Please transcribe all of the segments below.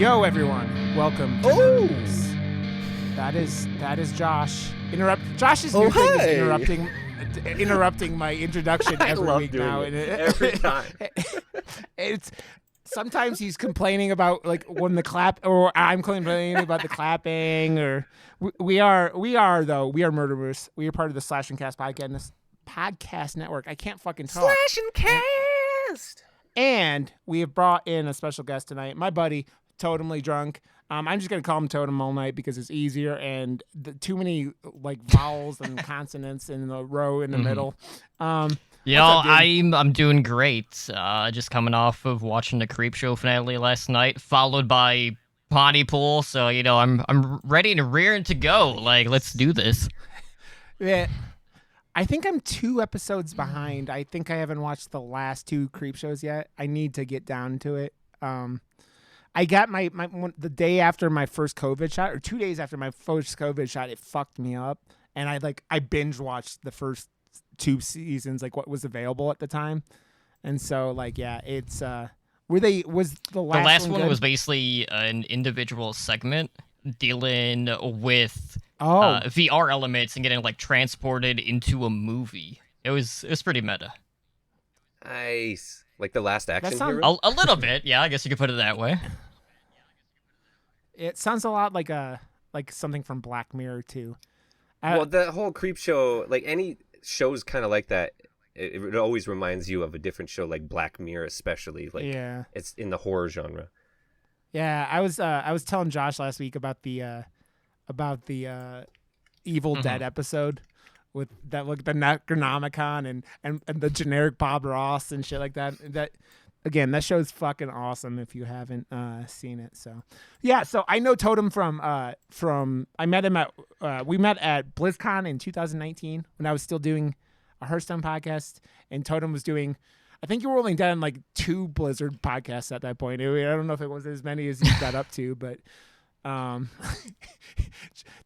Yo, everyone! Welcome to Murder Moose. That is Josh. Josh's new thing is interrupting my introduction every week now. Every time. It's sometimes he's complaining about like when the clap, or I'm complaining about the clapping. Or we are Murder Moose. We are part of the Slash and Cast podcast network. I can't fucking talk. Slash and Cast. And we have brought in a special guest tonight, my buddy TotemlyDrunk. I'm just gonna call him Totem all night because it's easier, and too many like vowels and consonants in the row in the middle. I'm doing great. Just coming off of watching the Creepshow finale last night, followed by Pontypool. So I'm ready and rearing to go. Like, let's do this. Yeah. I think I'm 2 episodes behind. I think I haven't watched the last 2 Creepshows yet. I need to get down to it. I got my the day after my first COVID shot, or 2 days after my first COVID shot, it fucked me up, and I binge watched the first 2 seasons, like what was available at the time, and so it's the last one was basically an individual segment dealing with VR elements and getting like transported into a movie. It was pretty meta. Nice. Like the Last Action Hero? A little bit, yeah. I guess you could put it that way. It sounds a lot like something from Black Mirror too. Well, the whole Creepshow, like any shows kind of like that, it always reminds you of a different show, like Black Mirror, especially. Like, yeah, it's in the horror genre. Yeah, I was telling Josh last week about the Evil Dead episode with that, like the Necronomicon and the generic Bob Ross and shit like that. That again, that show's fucking awesome if you haven't seen it. So yeah, so I know Totem from I met him at we met at BlizzCon in 2019 when I was still doing a Hearthstone podcast, and Totem was doing. I think you were only done like 2 Blizzard podcasts at that point. I don't know if it was as many as you got up to, but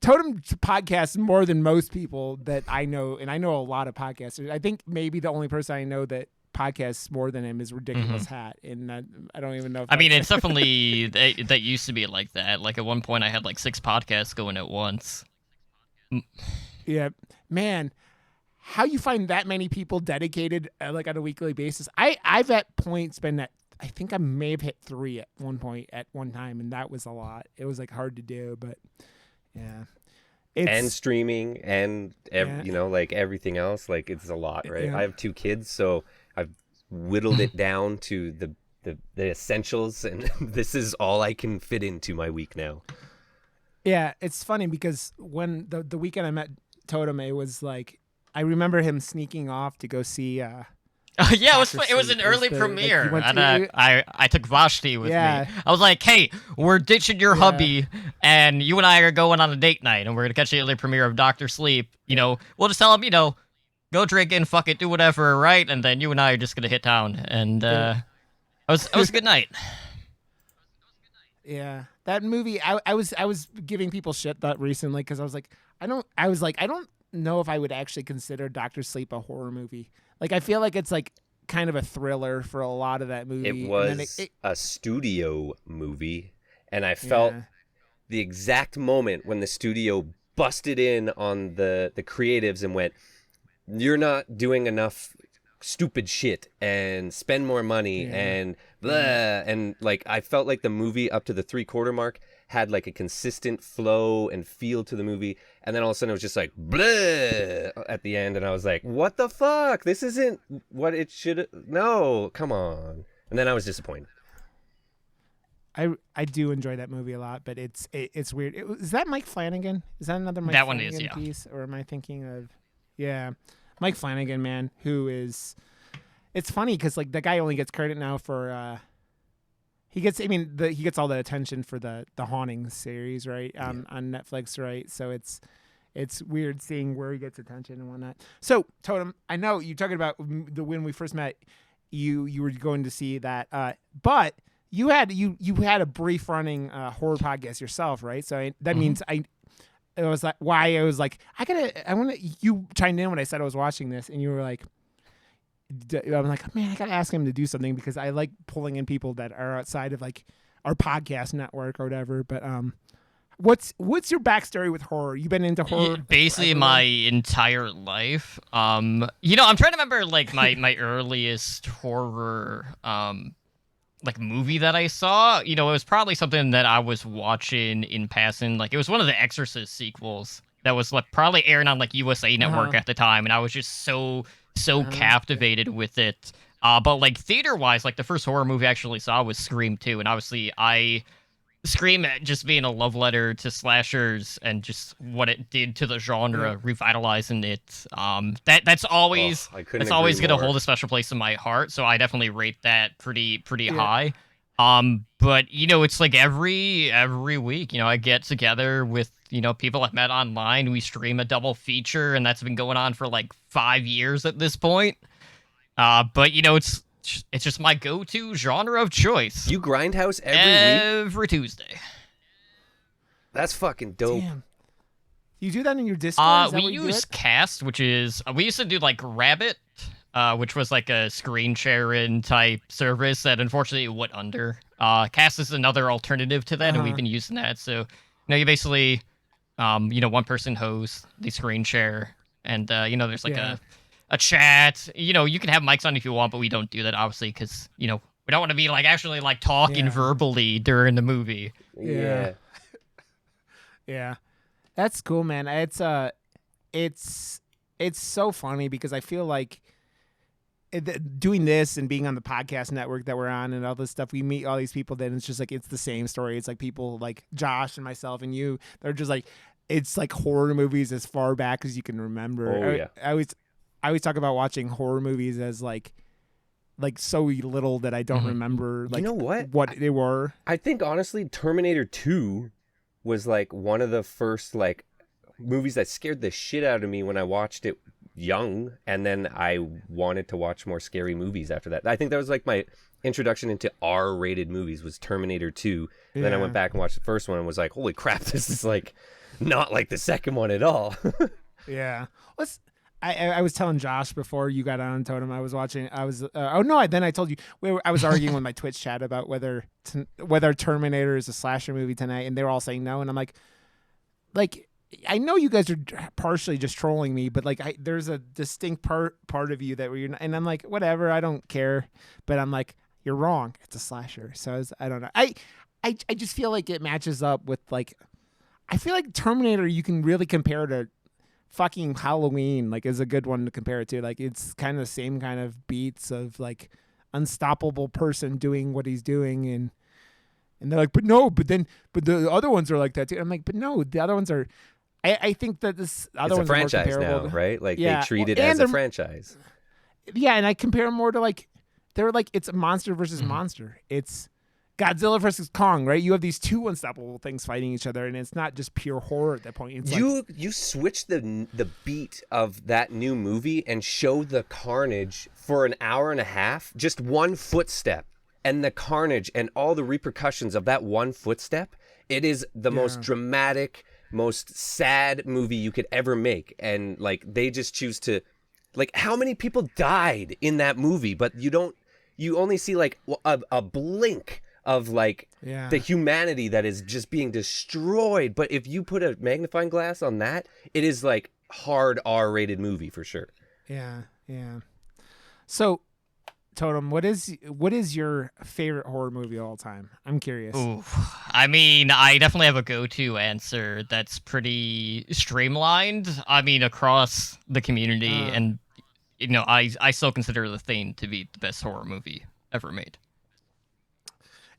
Totem podcasts more than most people that I know, and I know a lot of podcasters. I think maybe the only person I know that podcasts more than him is Ridiculous Hat, and I don't even know if it's definitely that used to be like that. Like at one point I had like 6 podcasts going at once. Yeah, man. How you find that many people dedicated like on a weekly basis? I've at points been at, I think I may have hit 3 at one point at one time, and that was a lot. It was like hard to do, but yeah. And streaming and like everything else, like it's a lot, right? Yeah. I have 2 kids, so I've whittled it down to the essentials, and this is all I can fit into my week now. Yeah, it's funny because when the weekend I met Totem, it was like I remember him sneaking off to go see. Yeah, it was an early premiere, and I took Vashti with me. I was like, "Hey, we're ditching your hubby, and you and I are going on a date night, and we're gonna catch the early premiere of Dr. Sleep. We'll just tell him, go drinking, fuck it, do whatever, right? And then you and I are just gonna hit town, and it was a good night." Yeah, that movie. I was giving people shit that recently because I was like, I don't know if I would actually consider Dr. Sleep a horror movie. Like, I feel like it's like kind of a thriller for a lot of that movie. It was a studio movie, and I felt the exact moment when the studio busted in on the creatives and went, "You're not doing enough stupid shit, and spend more money," and blah. And like, I felt like the movie up to the 3/4 mark had like a consistent flow and feel to the movie, and then all of a sudden it was just like bleh at the end, and I was like, what the fuck, this isn't what it should. No, come on. And then I was disappointed. I do enjoy that movie a lot, but it's weird. Is that Mike Flanagan? Is that another Mike that Flanagan one is, yeah. piece, or am I thinking of Mike Flanagan, man, who is, it's funny because like the guy only gets credit now for he gets all the attention for the Haunting series, right? On Netflix, right? So it's weird seeing where he gets attention and whatnot. So Totem, I know you're talking about when we first met, you were going to see that, but you had a brief running horror podcast yourself, right? So that means it was like why I was like I want to. You chimed in when I said I was watching this, and you were like, I'm like, man, I gotta ask him to do something because I like pulling in people that are outside of like our podcast network or whatever. But what's your backstory with horror? You've been into horror basically forever? My entire life. I'm trying to remember like my earliest horror like movie that I saw. It was probably something that I was watching in passing. Like it was one of the Exorcist sequels that was like probably airing on like USA Network at the time, and I was just so captivated with it. But like theater wise, like the first horror movie I actually saw was Scream 2, and obviously Scream just being a love letter to slashers and just what it did to the genre, revitalizing it. That's always gonna hold a special place in my heart. So I definitely rate that pretty high. But it's like every week, I get together with people I've met online. We stream a double feature, and that's been going on for like 5 years at this point. But it's just my go-to genre of choice. You grindhouse every Tuesday. That's fucking dope. Damn. You do that in your Discord? We use Cast, which is we used to do like Rabbit, which was like a screen sharing type service that unfortunately went under. Cast is another alternative to that, and we've been using that. So you basically, one person hosts the screen share, and there's like a chat. You can have mics on if you want, but we don't do that obviously because we don't want to be like actually like talking verbally during the movie. Yeah. Yeah. That's cool, man. It's so funny because I feel like doing this and being on the podcast network that we're on and all this stuff, we meet all these people, then it's just like it's the same story. It's like people like Josh and myself and you, they're just like it's like horror movies as far back as you can remember. I always talk about watching horror movies as like so little that I don't remember like what they were. I think honestly Terminator 2 was like one of the first like movies that scared the shit out of me when I watched it young, and then I wanted to watch more scary movies after that. I think that was like my introduction into R-rated movies was Terminator 2. And then I went back and watched the first one and was like, holy crap, this is like not like the second one at all. Yeah. I was telling Josh before you got on Totem. I was watching. Then I told you I was arguing with my Twitch chat about whether Terminator is a slasher movie tonight, and they were all saying no. And I'm like, I know you guys are partially just trolling me, but like there's a distinct part of you that you're not, and I'm like, whatever, I don't care. But I'm like, you're wrong. It's a slasher. So I don't know. I just feel like it matches up with like, I feel like Terminator you can really compare to fucking Halloween, like is a good one to compare it to. Like it's kind of the same kind of beats of like unstoppable person doing what he's doing, and they're like, but the other ones are like that too. I'm like, but no, the other ones are. I think that this other one's a franchise now, right? Like they treat it as a franchise. Yeah, and I compare them more to like they're like it's a monster versus monster. It's Godzilla versus Kong, right? You have these two unstoppable things fighting each other, and it's not just pure horror at that point. It's you switch the beat of that new movie and show the carnage for an hour and a half, just one footstep, and the carnage and all the repercussions of that one footstep. It is the most dramatic, most sad movie you could ever make, and like they just choose to, like, how many people died in that movie, but you only see like a blink of like the humanity that is just being destroyed. But if you put a magnifying glass on that, it is like hard R-rated movie for sure. Yeah. So, Totem, what is your favorite horror movie of all time? I'm curious. Ooh, I mean, I definitely have a go-to answer that's pretty streamlined. I mean, across the community, and I still consider The Thing to be the best horror movie ever made.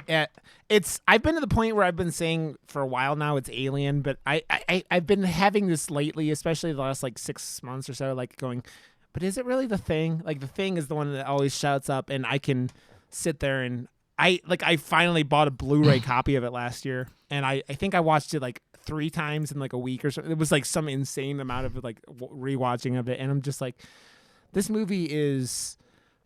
I've been to the point where I've been saying for a while now it's Alien, but I've been having this lately, especially the last like 6 months or so, like going, but is it really The Thing? Like The Thing is the one that always shouts up, and I can sit there and I finally bought a Blu-ray copy of it last year, and I think I watched it like 3 times in like a week or so. It was like some insane amount of like rewatching of it, and I'm just like, this movie is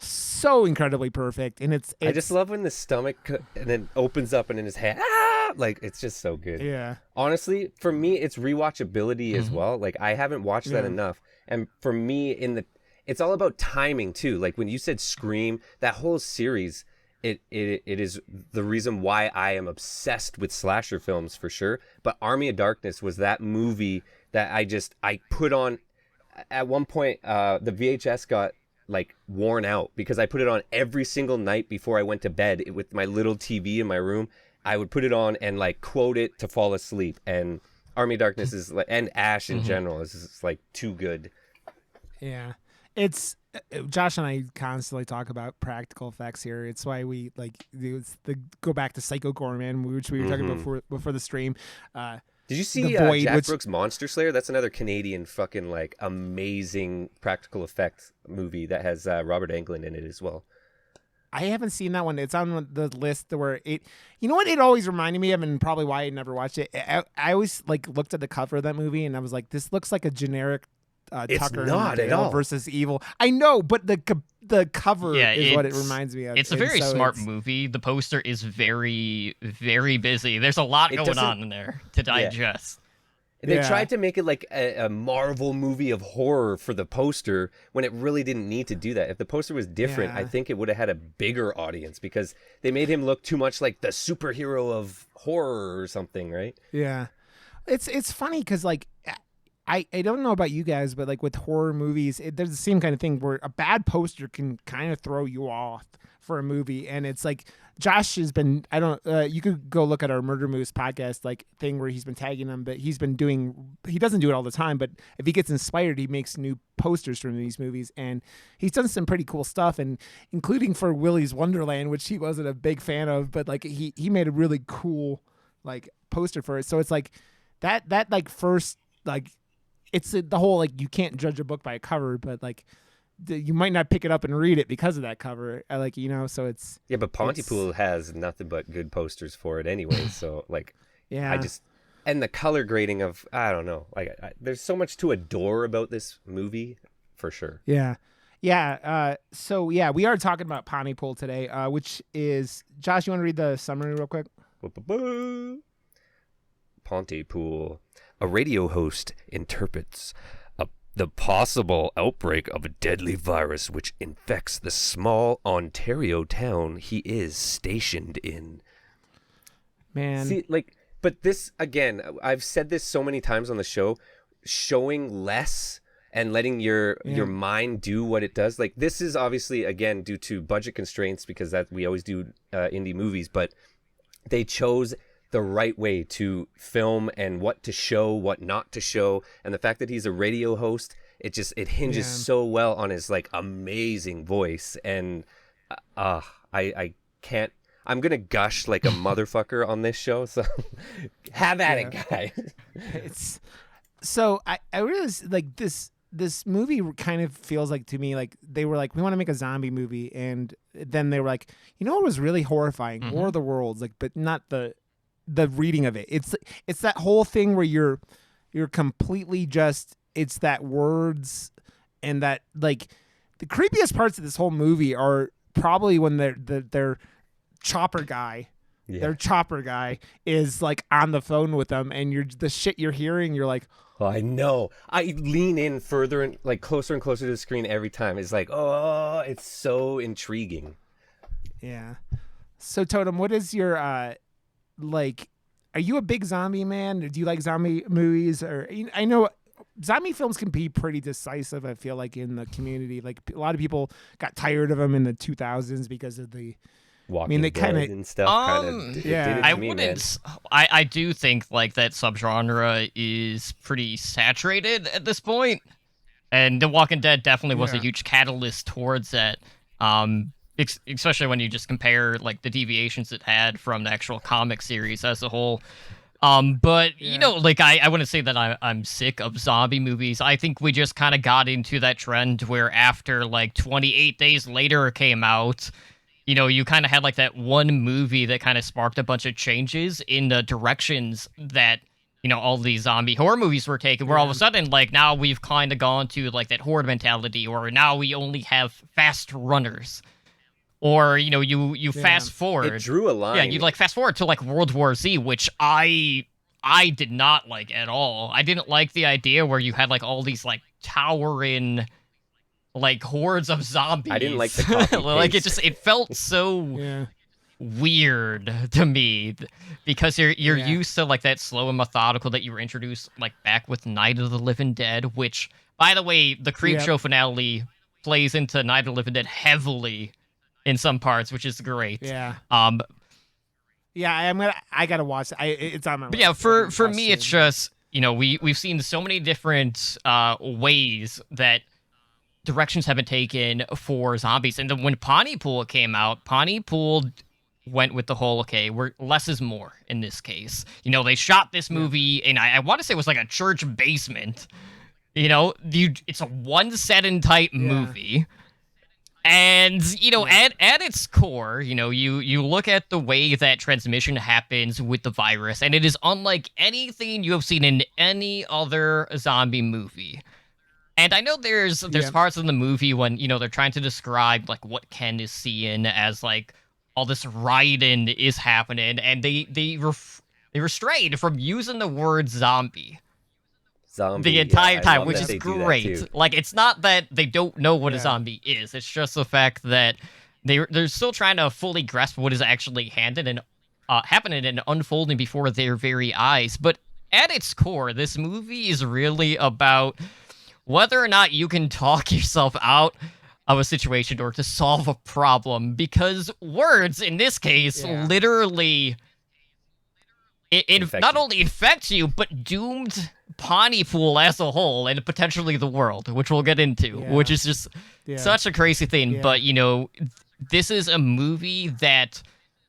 so incredibly perfect, and it's I just love when the stomach and then opens up and in his head, like it's just so good. Yeah. Honestly, for me, it's rewatchability as well. Like I haven't watched that enough, and for me, it's all about timing too. Like when you said Scream, that whole series, it is the reason why I am obsessed with slasher films for sure. But Army of Darkness was that movie that I put on. At one point, the VHS got like worn out because I put it on every single night before I went to bed with my little TV in my room. I would put it on and like quote it to fall asleep. And Army of Darkness is like, and Ash in general is just like too good. Yeah, it's Josh and I constantly talk about practical effects here. It's why we like go back to Psycho Gorman, which we were talking about before the stream. Did you see Jack Brooks' Monster Slayer? That's another Canadian fucking like amazing practical effects movie that has Robert Englund in it as well. I haven't seen that one. It's on the list where it. You know what? It always reminded me of, and probably why I never watched it. I always like looked at the cover of that movie, and I was like, "This looks like a generic Tucker not at all versus Evil." I know, but the cover is what it reminds me of. It's a very smart movie. The poster is very, very busy. There's a lot going on in there to digest. They tried to make it like a Marvel movie of horror for the poster when it really didn't need to do that. If the poster was different, I think it would have had a bigger audience because they made him look too much like the superhero of horror or something, right? Yeah. It's funny because like I don't know about you guys, but like with horror movies, there's the same kind of thing where a bad poster can kind of throw you off for a movie. And it's like Josh has been, you could go look at our Murder Moose podcast like thing where he's been tagging them, but he doesn't do it all the time, but if he gets inspired, he makes new posters from these movies, and he's done some pretty cool stuff, and including for Willy's Wonderland, which he wasn't a big fan of, but like he made a really cool like poster for it. So it's like that like first, like it's the whole, like you can't judge a book by a cover, but like you might not pick it up and read it because of that cover. So it's... Yeah, but Pontypool has nothing but good posters for it anyway. So, like, yeah. And the color grading of, I don't know. Like, there's so much to adore about this movie, for sure. Yeah. Yeah. So, yeah, we are talking about Pontypool today, which is... Josh, you want to read the summary real quick? Pontypool. A radio host interprets the possible outbreak of a deadly virus which infects the small Ontario town he is stationed in. Man. See, like, but this, again, I've said this so many times on the show, showing less and letting your mind do what it does. Like, this is obviously, again, due to budget constraints, because that we always do indie movies, but they chose the right way to film and what to show, what not to show. And the fact that he's a radio host, it hinges so well on his like amazing voice. And I can't, I'm going to gush like a motherfucker on this show. So have at it, guys. So I realized like this movie kind of feels like to me, like they were like, we want to make a zombie movie. And then they were like, you know what was really horrifying? War of the Worlds, like, but not the reading of it. It's that whole thing where you're completely just, it's that words, and that like the creepiest parts of this whole movie are probably when their chopper guy, their chopper guy is like on the phone with them, and the shit you're hearing, you're like, oh, I know. I lean in further and like closer and closer to the screen every time. It's like, oh, it's so intriguing. Yeah. So Totem, what is your like, are you a big zombie man? Or do you like zombie movies? Or I know zombie films can be pretty decisive, I feel like, in the community. Like a lot of people got tired of them in the 2000s because of the Walking Dead and stuff. I do think like that subgenre is pretty saturated at this point, and The Walking Dead definitely was a huge catalyst towards that. Especially when you just compare like the deviations it had from the actual comic series as a whole. But you know, like I wouldn't say that I'm sick of zombie movies. I think we just kind of got into that trend where after like 28 Days Later came out, you know, you kind of had like that one movie that kind of sparked a bunch of changes in the directions that, you know, all these zombie horror movies were taking, where all of a sudden, like, now we've kind of gone to like that horde mentality, or now we only have fast runners. Or, you know, you fast forward. It drew a line. Yeah, you like fast forward to like World War Z, which I did not like at all. I didn't like the idea where you had like all these like towering like hordes of zombies. I didn't like the copy like it felt so weird to me because you're used to like that slow and methodical that you were introduced like back with Night of the Living Dead, which by the way, the Creepshow finale plays into Night of the Living Dead heavily in some parts, which is great. Yeah. Yeah, I gotta watch it. It's on my list. But yeah, for me, it's just, you know, we've seen so many different ways that directions have been taken for zombies. And then when Pontypool came out, Pontypool went with the whole, okay, less is more in this case. You know, they shot this movie in, I want to say it was like a church basement. You know, it's a one-set-in type movie. And, you know, at its core, you know, you look at the way that transmission happens with the virus, and it is unlike anything you have seen in any other zombie movie. And I know there's parts in the movie when, you know, they're trying to describe, like, what Ken is seeing as, like, all this rioting is happening, and they restrained from using the word zombie. The entire time, which is great. Like, it's not that they don't know what a zombie is. It's just the fact that they're still trying to fully grasp what is actually happening and unfolding before their very eyes. But at its core, this movie is really about whether or not you can talk yourself out of a situation or to solve a problem, because words, in this case, literally not only infect you, but doomed Pontypool as a whole and potentially the world, which we'll get into, which is just such a crazy thing. But, you know, this is a movie that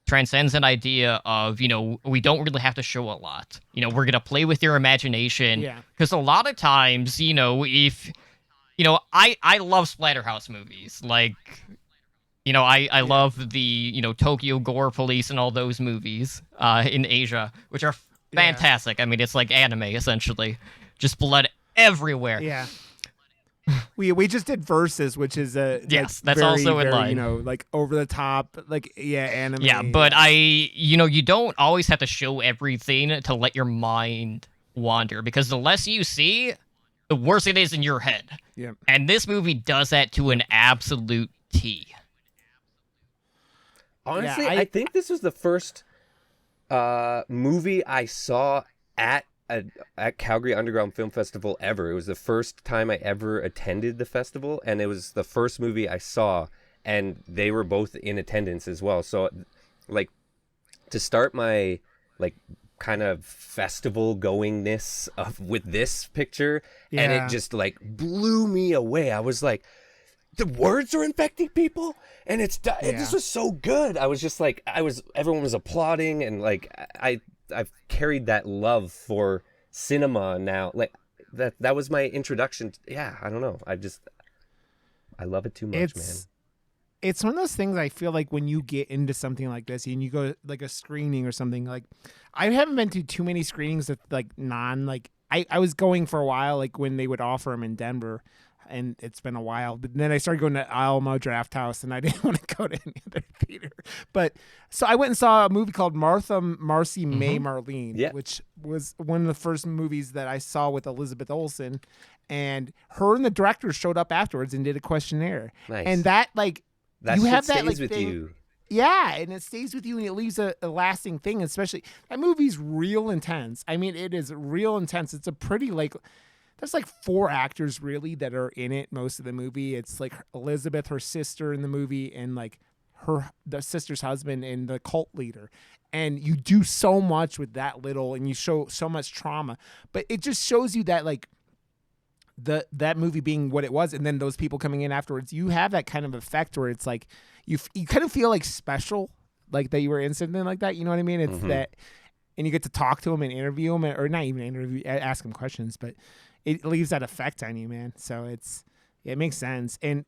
transcends an idea of, you know, we don't really have to show a lot. You know, we're going to play with your imagination. Because a lot of times, you know, I love Splatterhouse movies. Like, you know, I love the, you know, Tokyo Gore Police and all those movies in Asia, which are fantastic. I mean, it's like anime, essentially. Just blood everywhere. Yeah. We just did Versus, which is a that's very, also in very, line. You know, like over the top, like anime. Yeah, but you know, you don't always have to show everything to let your mind wander, because the less you see, the worse it is in your head. Yeah. And this movie does that to an absolute T. Honestly, I think this was the first movie I saw at Calgary Underground Film Festival ever. It was the first time I ever attended the festival, and it was the first movie I saw, and they were both in attendance as well. So, like, to start my, like, kind of festival goingness with this picture, and it just, like, blew me away. I was like, the words are infecting people, and this was so good. I was just like, everyone was applauding, and like I've carried that love for cinema now. Like that was my introduction. I don't know. I love it too much, man. It's one of those things I feel like when you get into something like this and you go like a screening or something, like I haven't been to too many screenings that like I was going for a while, like when they would offer them in Denver. And it's been a while, but then I started going to Alamo Draft House, and I didn't want to go to any other theater. But so I went and saw a movie called Martha, Marcy, May, Marlene, which was one of the first movies that I saw with Elizabeth Olsen, and her and the director showed up afterwards and did a questionnaire. Nice. And that you have that stays with thing, you. Yeah, and it stays with you, and it leaves a lasting thing. Especially that movie's real intense. I mean, it is real intense. It's a pretty there's like 4 actors really that are in it most of the movie. It's like Elizabeth, her sister in the movie, and like the sister's husband and the cult leader. And you do so much with that little, and you show so much trauma. But it just shows you that like that movie being what it was, and then those people coming in afterwards, you have that kind of effect where it's like you kind of feel like special, like that you were in something like that. You know what I mean? It's that, and you get to talk to them and interview them, or not even interview, ask them questions, but it leaves that effect on you, man. So it makes sense. And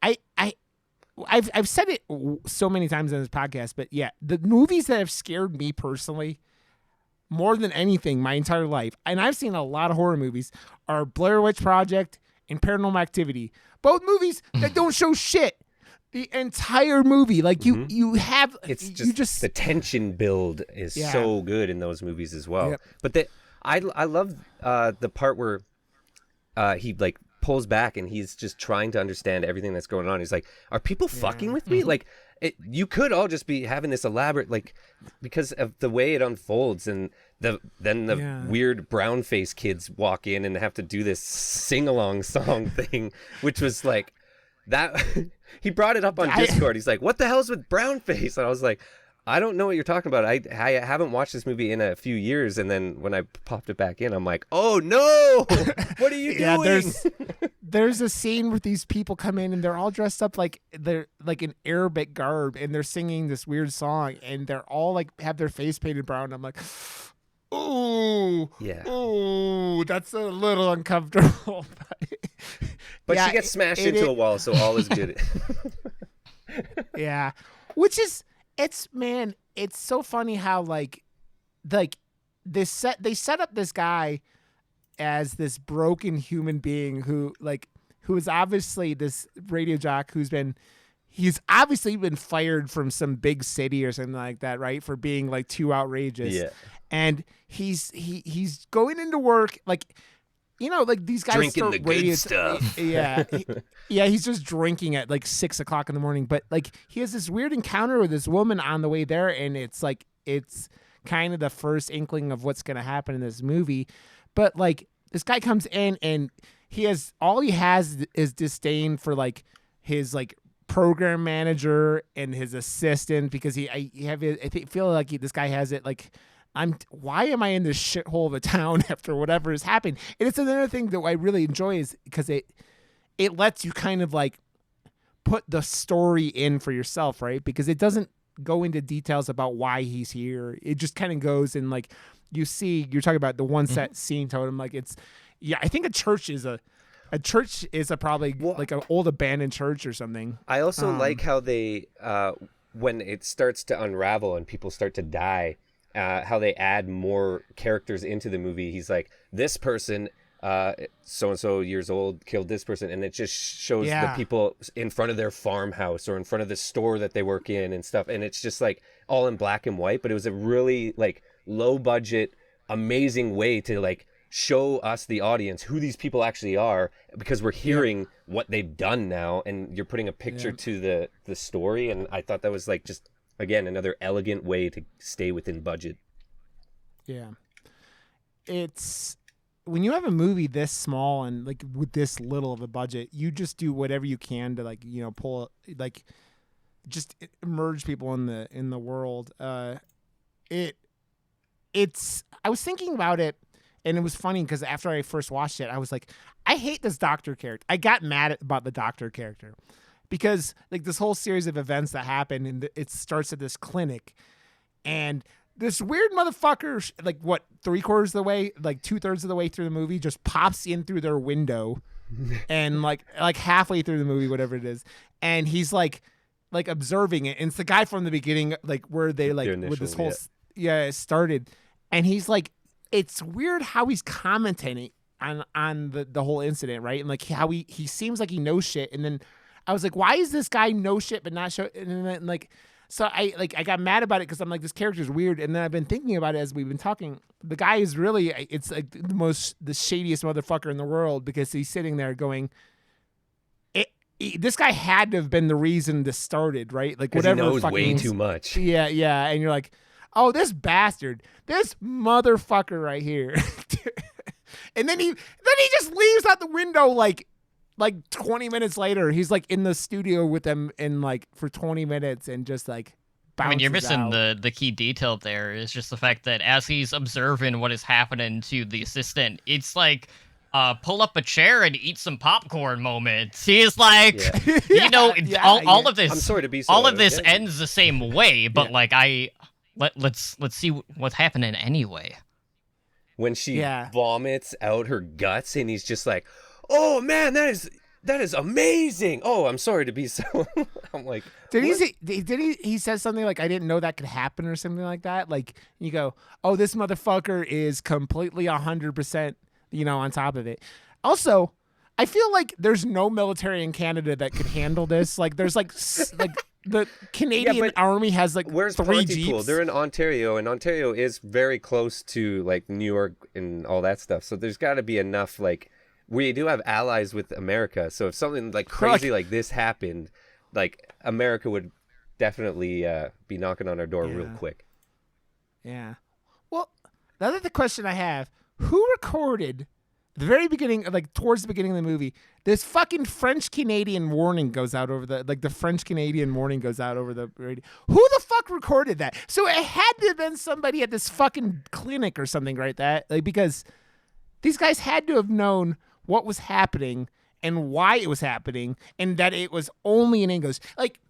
I've said it so many times on this podcast, but yeah, the movies that have scared me personally more than anything my entire life, and I've seen a lot of horror movies, are Blair Witch Project and Paranormal Activity. Both movies that don't show shit. The entire movie, like you have, it's just the tension build is so good in those movies as well. Yep. But I love the part where he like pulls back and he's just trying to understand everything that's going on. He's like, are people fucking with me? Like, you could all just be having this elaborate, like, because of the way it unfolds, and then the weird brown face kids walk in and have to do this sing-along song thing, which was like that. He brought it up on Discord. He's like, what the hell's with brown face? And I was like, I don't know what you're talking about. I haven't watched this movie in a few years, and then when I popped it back in, I'm like, oh no, what are you doing? There's a scene where these people come in and they're all dressed up like they're like in Arabic garb, and they're singing this weird song, and they're all like have their face painted brown. I'm like, ooh, ooh, that's a little uncomfortable. But she gets smashed into a wall, so all is good. Yeah, which is. It's so funny how like they set up this guy as this broken human being who is obviously this radio jock he's obviously been fired from some big city or something like that, right? For being like too outrageous. Yeah. And he's going into work like, you know, like these guys drinking the good stuff. Yeah. He's just drinking at like 6 o'clock in the morning. But like he has this weird encounter with this woman on the way there. And it's like, it's kind of the first inkling of what's going to happen in this movie. But like this guy comes in and all he has is disdain for like his like program manager and his assistant, because I feel like this guy has it like, why am I in this shithole of a town after whatever has happened? And it's another thing that I really enjoy is because it lets you kind of like put the story in for yourself, right? Because it doesn't go into details about why he's here. It just kind of goes and like you're talking about the one set scene totem. Like I think a church is probably like an old abandoned church or something. I also like how they, when it starts to unravel and people start to die, how they add more characters into the movie. He's like, this person, so-and-so years old, killed this person. And it just shows the people in front of their farmhouse or in front of the store that they work in and stuff. And it's just like all in black and white. But it was a really like low budget, amazing way to like show us, the audience, who these people actually are, because we're hearing what they've done now. And you're putting a picture to the story. And I thought that was like just, again, another elegant way to stay within budget. Yeah. It's when you have a movie this small and like with this little of a budget, you just do whatever you can to like, you know, pull like just immerse people in the world. I was thinking about it, and it was funny because after I first watched it, I was like, I hate this doctor character. I got mad about the doctor character. Because like this whole series of events that happen, and it starts at this clinic, and this weird motherfucker, like what, 3/4 of the way, like 2/3 of the way through the movie, just pops in through their window, and like halfway through the movie, whatever it is, and he's like observing it, and it's the guy from the beginning, like where they like with this whole it started, and he's like, it's weird how he's commentating on the whole incident, right, and like how he seems like he knows shit, and then I was like, why is this guy know shit but not show? And then like, so I got mad about it because I'm like, this character's weird. And then I've been thinking about it as we've been talking. The guy is really, it's like the shadiest motherfucker in the world, because he's sitting there going, this guy had to have been the reason this started, right? Like whatever. He knows way too much. Yeah, yeah. And you're like, oh, this bastard, this motherfucker right here. And then he just leaves out the window like 20 minutes later. He's like in the studio with them in like for 20 minutes and just like bounces. I mean, you're missing out. the key detail there is just the fact that as he's observing what is happening to the assistant, it's like pull up a chair and eat some popcorn moments. He's like, you know, all of this. I'm sorry to be so all of this ends the same way, but like let's see what's happening anyway. When she vomits out her guts, and he's just like, oh man, that is amazing. Oh, I'm sorry to be so. I'm like, did he says something like, I didn't know that could happen or something like that? Like you go, oh, this motherfucker is completely 100%, you know, on top of it. Also, I feel like there's no military in Canada that could handle this. Like there's like the Canadian Army has like where's 3 Pontypool? Jeeps. They're in Ontario, and Ontario is very close to like New York and all that stuff. So there's got to be enough like we do have allies with America. So if something like crazy like this happened, like America would definitely be knocking on our door real quick. Yeah. Well, the other question I have, who recorded the very beginning, like towards the beginning of the movie, this fucking French-Canadian warning goes out over the French-Canadian warning goes out over the radio. Who the fuck recorded that? So it had to have been somebody at this fucking clinic or something, right? Because these guys had to have known what was happening and why it was happening and that it was only in English. Like,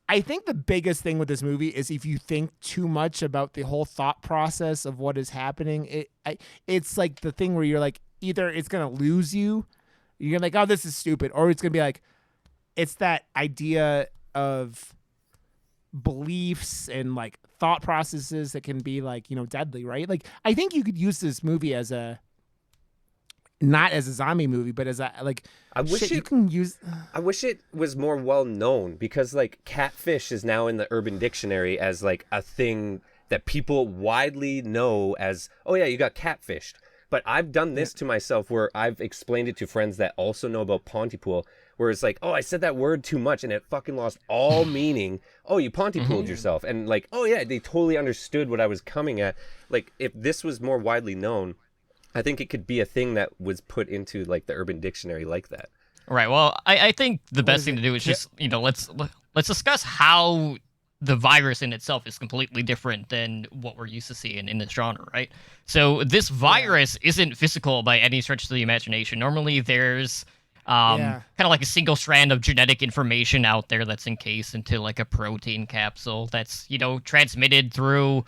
I think the biggest thing with this movie is if you think too much about the whole thought process of what is happening, it's like the thing where you're like, either it's going to lose you, you're like, oh, this is stupid, or it's going to be like, it's that idea of beliefs and like thought processes that can be like, deadly, right? Like, I think you could use this movie as not as a zombie movie, but as a like. I wish it was more well known, because like catfish is now in the Urban Dictionary as like a thing that people widely know as, oh yeah, you got catfished. But I've done this to myself where I've explained it to friends that also know about Pontypool, where it's like, oh, I said that word too much and it fucking lost all meaning. Oh, you Pontypooled yourself. And like, oh yeah, they totally understood what I was coming at. Like, if this was more widely known, I think it could be a thing that was put into like the Urban Dictionary like that. Right. Well, I think the best thing to do is just, let's discuss how the virus in itself is completely different than what we're used to seeing in this genre, right? So this virus isn't physical by any stretch of the imagination. Normally there's kind of like a single strand of genetic information out there that's encased into like a protein capsule that's, transmitted through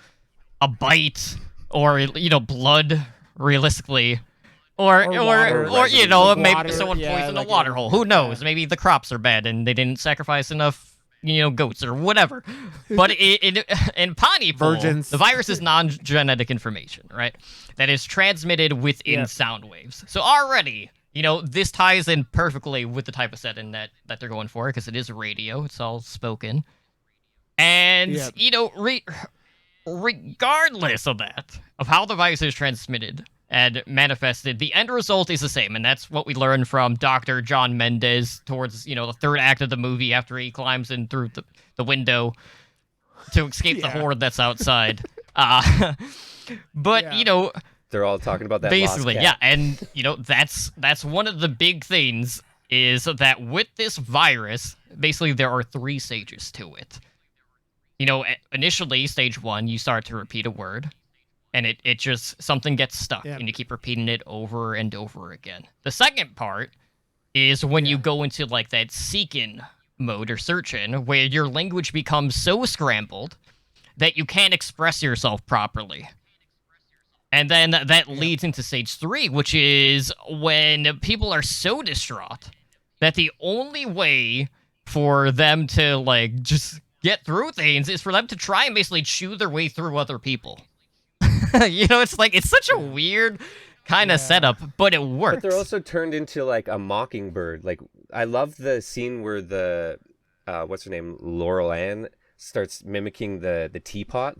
a bite or, blood, realistically. Or maybe someone poisoned a water hole. Who knows? Maybe the crops are bad and they didn't sacrifice enough goats or whatever. But in Pontypool, the virus is non-genetic information, right? That is transmitted within sound waves. So already, this ties in perfectly with the type of setting that they're going for, because it is radio. It's all spoken. And, regardless of that, of how the virus is transmitted and manifested, the end result is the same, and that's what we learned from Dr. John Mendez towards, the third act of the movie after he climbs in through the window to escape the horde that's outside. But, they're all talking about that basically, lost cat. And, that's one of the big things, is that with this virus, basically there are 3 stages to it. Initially, stage 1, you start to repeat a word. And it just, something gets stuck, and you keep repeating it over and over again. The second part is when you go into, like, that seeking mode or searching, where your language becomes so scrambled that you can't express yourself properly. And then that leads into stage 3, which is when people are so distraught that the only way for them to, like, just get through things is for them to try and basically chew their way through other people. It's like, it's such a weird kind of setup, but it works. But they're also turned into like a mockingbird. Like, I love the scene where the what's her name, Laurel Ann, starts mimicking the teapot.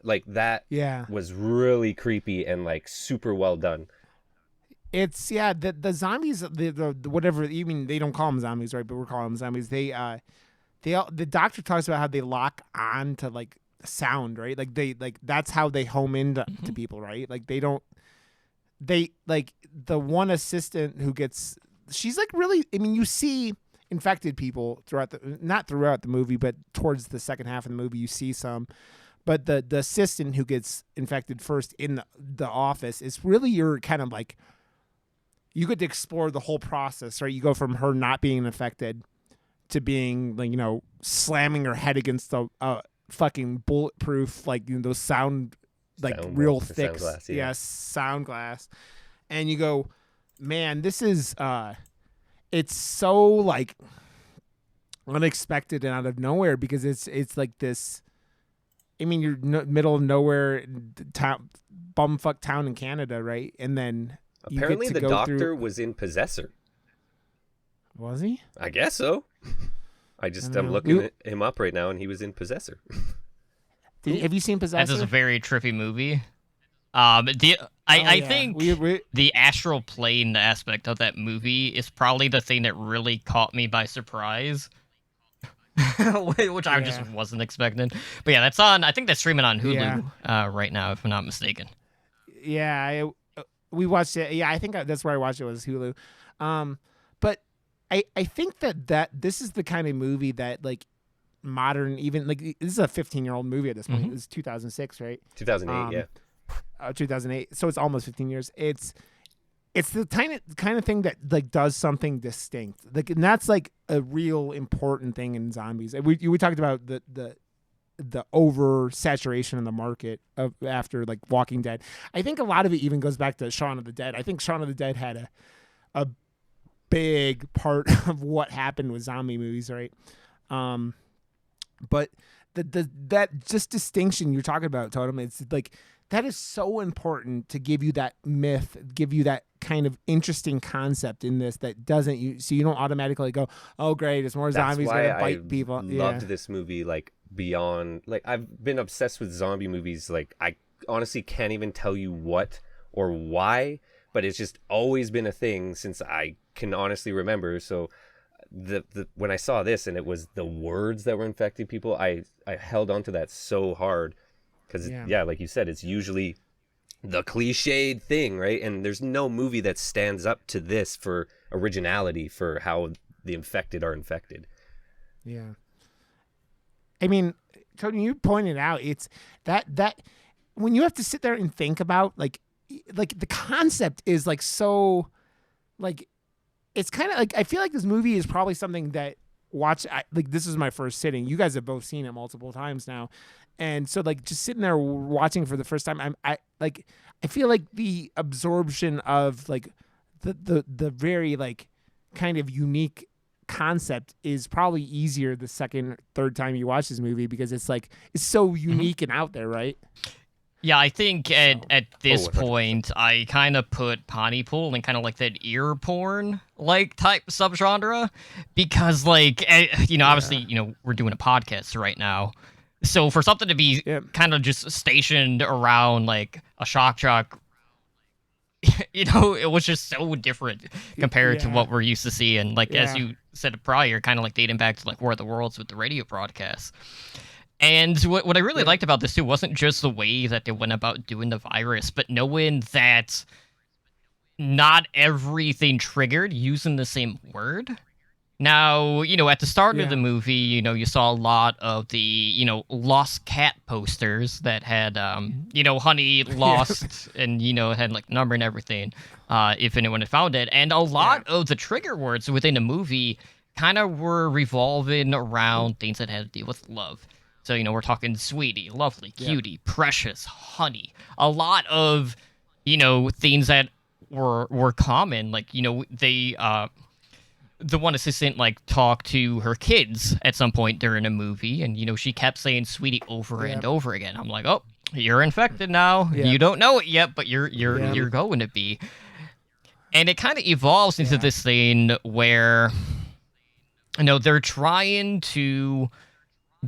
Like that was really creepy and like super well done. It's the zombies, the whatever, you mean, they don't call them zombies, right? But we're calling them zombies. The doctor talks about how they lock on to like sound, right? Like that's how they home into to people, right? Like they like the one assistant who gets, she's like really, I mean, you see infected people not throughout the movie, but towards the second half of the movie you see some, but the assistant who gets infected first in the office is really your kind of like, you get to explore the whole process, right? You go from her not being infected to being like, slamming her head against the fucking bulletproof, like, those sound real thick sound glass, and you go, man, this is it's so like unexpected and out of nowhere, because it's like this, I mean, you're middle of nowhere town, bumfuck town in Canada, right? And then apparently the doctor was in Possessor. Was he? I guess so. I'm looking him up right now, and he was in Possessor. Have you seen Possessor? That is a very trippy movie. I think the astral plane aspect of that movie is probably the thing that really caught me by surprise. Which I just wasn't expecting. But yeah, that's on. I think that's streaming on Hulu right now, if I'm not mistaken. Yeah, we watched it. Yeah, I think that's where I watched it, was Hulu. But I think that this is the kind of movie that, like, modern, even like, this is a 15-year-old movie at this point. It was 2006, right? 2008, 2008. So it's almost 15 years. It's the kind of thing that, like, does something distinct. Like, and that's like a real important thing in zombies. We talked about the oversaturation in the market of after, like, Walking Dead. I think a lot of it even goes back to Shaun of the Dead. I think Shaun of the Dead had a big part of what happened with zombie movies, right? But that just distinction you're talking about, Totem, it's like, that is so important to give you that myth, give you that kind of interesting concept in this that doesn't, so you don't automatically go, oh great, it's more zombies gonna bite people. Loved this movie, like, beyond, like, I've been obsessed with zombie movies. Like, I honestly can't even tell you what or why, but it's just always been a thing since I can honestly remember. So the when I saw this and it was the words that were infecting people, I held onto that so hard. Because, like you said, it's usually the cliched thing, right? And there's no movie that stands up to this for originality, for how the infected are infected. Yeah. I mean, Tony, you pointed out, it's that when you have to sit there and think about, like the concept is, like, so, like, it's kind of like, I feel like this movie is probably something that like, this is my first sitting. You guys have both seen it multiple times now. And so, like, just sitting there watching for the first time, I feel like the absorption of, like, the very, like, kind of unique concept is probably easier the second, third time you watch this movie, because it's, like, it's so unique and out there, right? Yeah, I think at this point, I kind of put Pontypool in kind of like that ear porn, like, type subgenre, because, like, obviously, we're doing a podcast right now. So for something to be kind of just stationed around, like, a shock jock, it was just so different compared to what we're used to seeing. Like, as you said prior, kind of like dating back to, like, War of the Worlds with the radio broadcasts. And what I really liked about this, too, wasn't just the way that they went about doing the virus, but knowing that not everything triggered using the same word. Now, at the start of the movie, you saw a lot of the, lost cat posters that had, honey lost and, it had, like, number and everything, if anyone had found it. And a lot of the trigger words within the movie kind of were revolving around things that had to deal with love. So, we're talking sweetie, lovely, cutie, precious, honey. A lot of, things that were common. Like, they... the one assistant, like, talked to her kids at some point during a movie, and, she kept saying sweetie over and over again. I'm like, oh, you're infected now. You don't know it yet, but you're going to be. And it kind of evolves into this thing where, they're trying to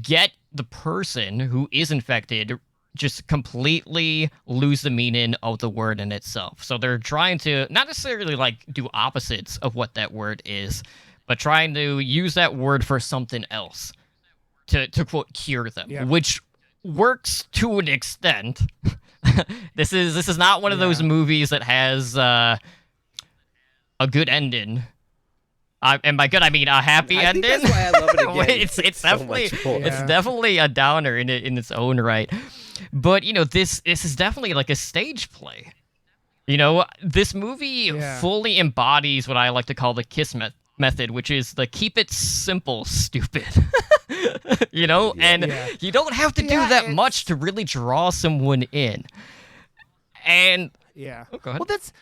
get the person who is infected just completely lose the meaning of the word in itself. So they're trying to not necessarily, like, do opposites of what that word is, but trying to use that word for something else to quote cure them, which works to an extent. This is not one of those movies that has a good ending. And by good, I mean a happy ending. That's why I love it again. it's definitely a downer in its own right. But this is definitely like a stage play. This movie fully embodies what I like to call the KISS method, which is the keep it simple, stupid. And you don't have to do that much to really draw someone in. And oh, go ahead. Well, that's.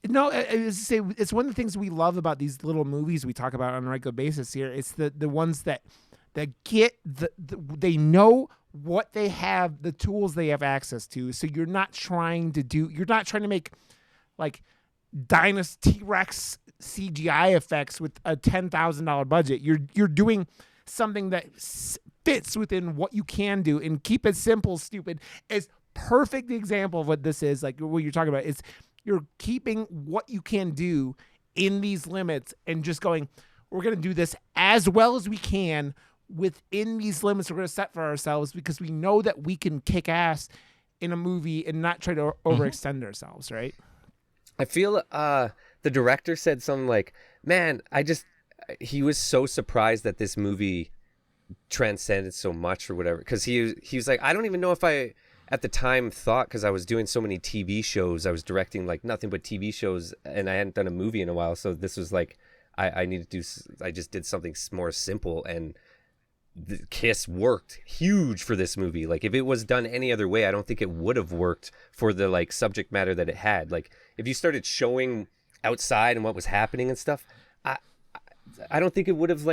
No, it's one of the things we love about these little movies we talk about on a regular basis here. It's the ones that get they know what they have, the tools they have access to. So you're not trying to make, like, Dynasty Rex CGI effects with a $10,000 budget. You're doing something that fits within what you can do, and keep it simple, stupid, as perfect example of what this is. Like what you're talking about is you're keeping what you can do in these limits and just going, we're going to do this as well as we can within these limits we're going to set for ourselves, because we know that we can kick ass in a movie and not try to overextend ourselves, right? I feel the director said something like, man, he was so surprised that this movie transcended so much or whatever, because he was like, I don't even know if I at the time thought, because I was doing so many TV shows, I was directing like nothing but TV shows, and I hadn't done a movie in a while, so this was like I just did something more simple, and the Kiss worked huge for this movie. Like if it was done any other way, I don't think it would have worked for the like subject matter that it had. Like if you started showing outside and what was happening and stuff, I don't think it would have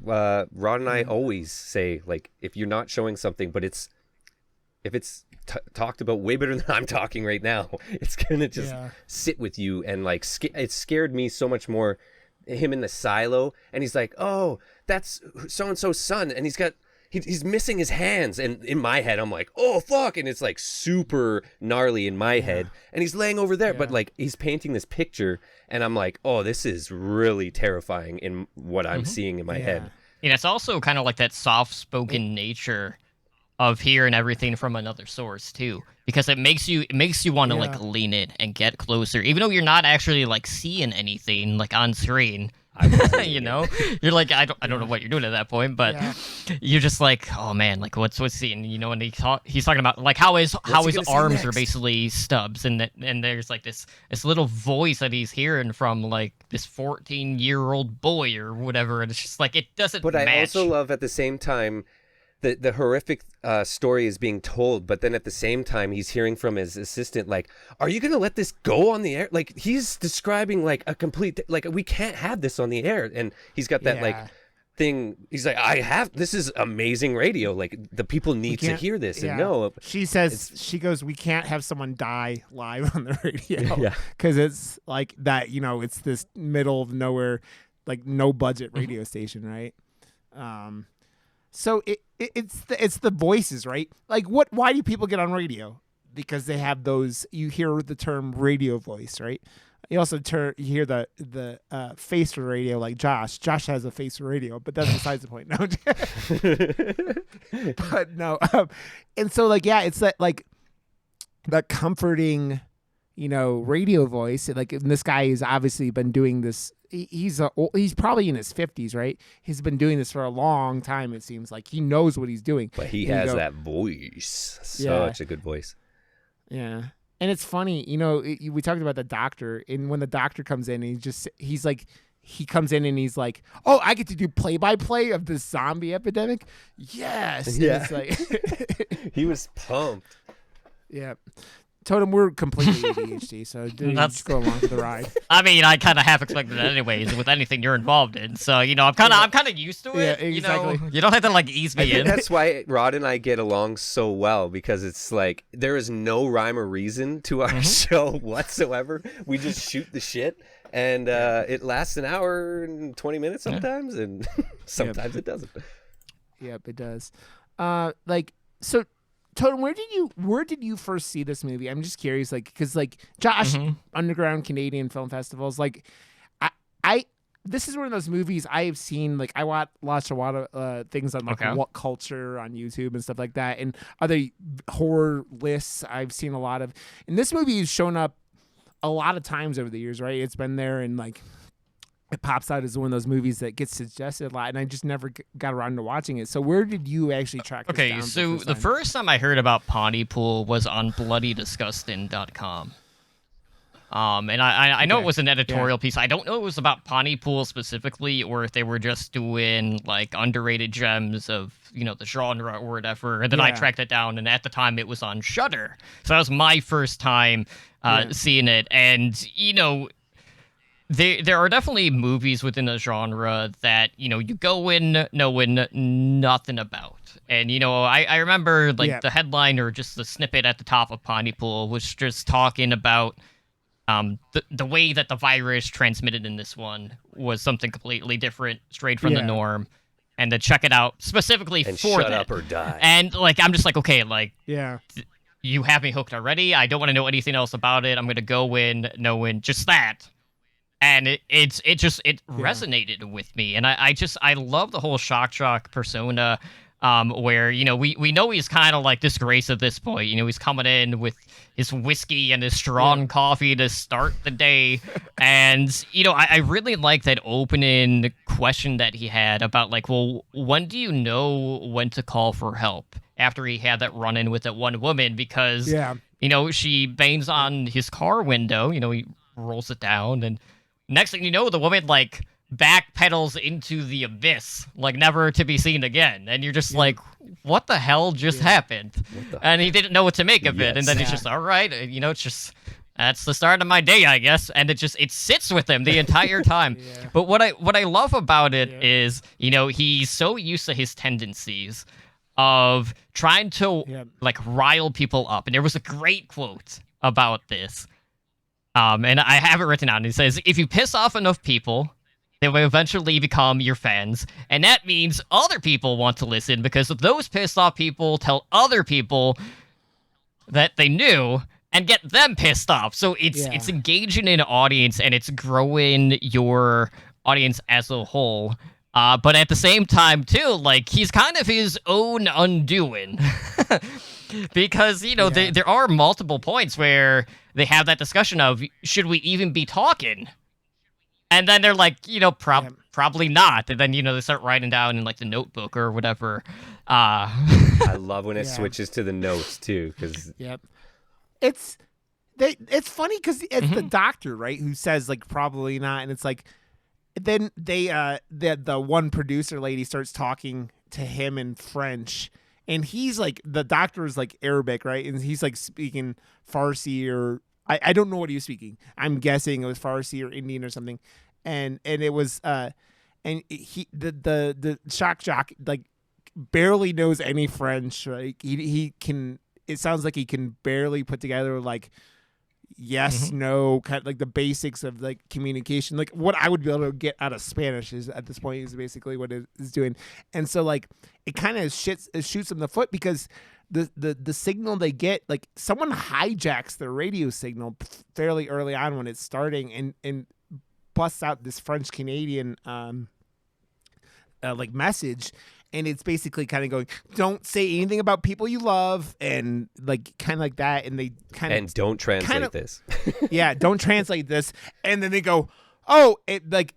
Rod and I always say, like, if you're not showing something, but if it's talked about way better than I'm talking right now, it's gonna just sit with you. And like it scared me so much more, him in the silo, and he's like, oh, that's so and so's son, and he's missing his hands, and in my head I'm like, oh fuck, and it's like super gnarly in my head, and he's laying over there, but like he's painting this picture, and I'm like, oh, this is really terrifying in what I'm seeing in my head. And it's also kind of like that soft-spoken nature of hearing everything from another source too, because it makes you want to like lean in and get closer, even though you're not actually like seeing anything like on screen. You know, you're like, I don't know what you're doing at that point, but you're just like, oh man, like what's he, and you know, and he's talking about like how his arms are basically stubs, and there's like this little voice that he's hearing from like this 14-year-old boy or whatever, and it's just like it doesn't. But match. I also love at the same time the horrific story is being told, but then at the same time he's hearing from his assistant, like, are you gonna let this go on the air? Like he's describing like a complete, like, we can't have this on the air, and he's got that like thing, he's like, this is amazing radio, like the people need to hear this. And no, she goes, we can't have someone die live on the radio, because it's like that, you know, it's this middle of nowhere, like no budget radio station, right? So it's the voices, right? Like why do people get on radio? Because they have those, you hear the term radio voice, right? You also you hear the face for radio, like Josh. Josh has a face for radio, but that's besides the point. No, but no. And so like, it's that like that comforting, you know, radio voice. Like, and this guy has obviously been doing this. He's probably in his 50s, right? He's been doing this for a long time. It seems like he knows what he's doing. But he has that voice, such a good voice. Yeah. And it's funny, you know, we talked about the doctor, and when the doctor comes in, he comes in and he's like, oh, I get to do play-by-play of this zombie epidemic? Yes. Yeah. It's like he was pumped. Yeah. Totem, we're completely ADHD, so just go along for the ride. I mean, I kind of half expected it anyways with anything you're involved in. So, you know, I'm kind of used to it. Yeah, exactly. You know, you don't have to like ease me in. That's why Rod and I get along so well, because it's like there is no rhyme or reason to our show whatsoever. We just shoot the shit, and it lasts an hour and 20 minutes sometimes, and sometimes it doesn't. Yep, it does. So. Totem, where did you first see this movie? I'm just curious, like, because like Josh, underground Canadian film festivals, like, I this is one of those movies I have seen. Like, I watch a lot of things on like What Culture on YouTube and stuff like that, and other horror lists I've seen a lot of. And this movie has shown up a lot of times over the years, right? It's been there, and like it pops out as one of those movies that gets suggested a lot, and I just never got around to watching it. So where did you actually track this down? Okay, so the first time I heard about Pontypool was on bloodydisgusting.com. And I know it was an editorial piece. I don't know if it was about Pontypool specifically, or if they were just doing like underrated gems of, you know, the genre or whatever. And then I tracked it down, and at the time it was on Shudder. So that was my first time seeing it. And, you know, there are definitely movies within the genre that, you know, you go in knowing nothing about. And, you know, I remember like the headline or just the snippet at the top of Pontypool was just talking about the way that the virus transmitted in this one was something completely different, straight from the norm. and to check it out specifically and for shut that. up or die. And like I'm just like, okay, like Yeah. You have me hooked already. I don't want to know anything else about it. I'm gonna go in knowing just that. And it resonated with me, and I love the whole shock jock persona, where we know he's kind of like disgraced at this point. He's coming in with his whiskey and his strong coffee to start the day, and I really like that opening question that he had about like, well, when do you know when to call for help? After he had that run-in with that one woman, because she bangs on his car window. He rolls it down, and next thing you know, the woman like backpedals into the abyss, like never to be seen again. And you're just like, what the hell just happened? And he didn't know what to make of it. And then he's just, all right, it's just, that's the start of my day, I guess. And it sits with him the entire time. But what I love about it is, he's so used to his tendencies of trying to like rile people up. And there was a great quote about this. And I have it written down. It says, if you piss off enough people, they will eventually become your fans. And that means other people want to listen, because those pissed off people tell other people that they knew and get them pissed off. So it's engaging an audience, and it's growing your audience as a whole. But at the same time, too, like, he's kind of his own undoing. Because, there are multiple points where they have that discussion of, should we even be talking? And then they're like, probably not. And then, they start writing down in, like, the notebook or whatever. I love when it switches to the notes, too. Cause... It's funny because it's the doctor, right, who says, like, probably not. And it's like, then the one producer lady starts talking to him in French. And he's like, the doctor is like Arabic, right? And he's like speaking Farsi, or I don't know what he was speaking. I'm guessing it was Farsi or Indian or something. And it was and he the shock jock like barely knows any French. Right? He can. It sounds like he can barely put together like yes, no, kind of like the basics of like communication. Like what I would be able to get out of Spanish is at this point is basically what it is doing. And so like it kind of shoots them in the foot, because the signal they get, like someone hijacks their radio signal fairly early on when it's starting and busts out this French Canadian like message. And it's basically kind of going, don't say anything about people you love, and like kind of like that. And they kind of and don't translate this. Don't translate this. And then they go, oh, it like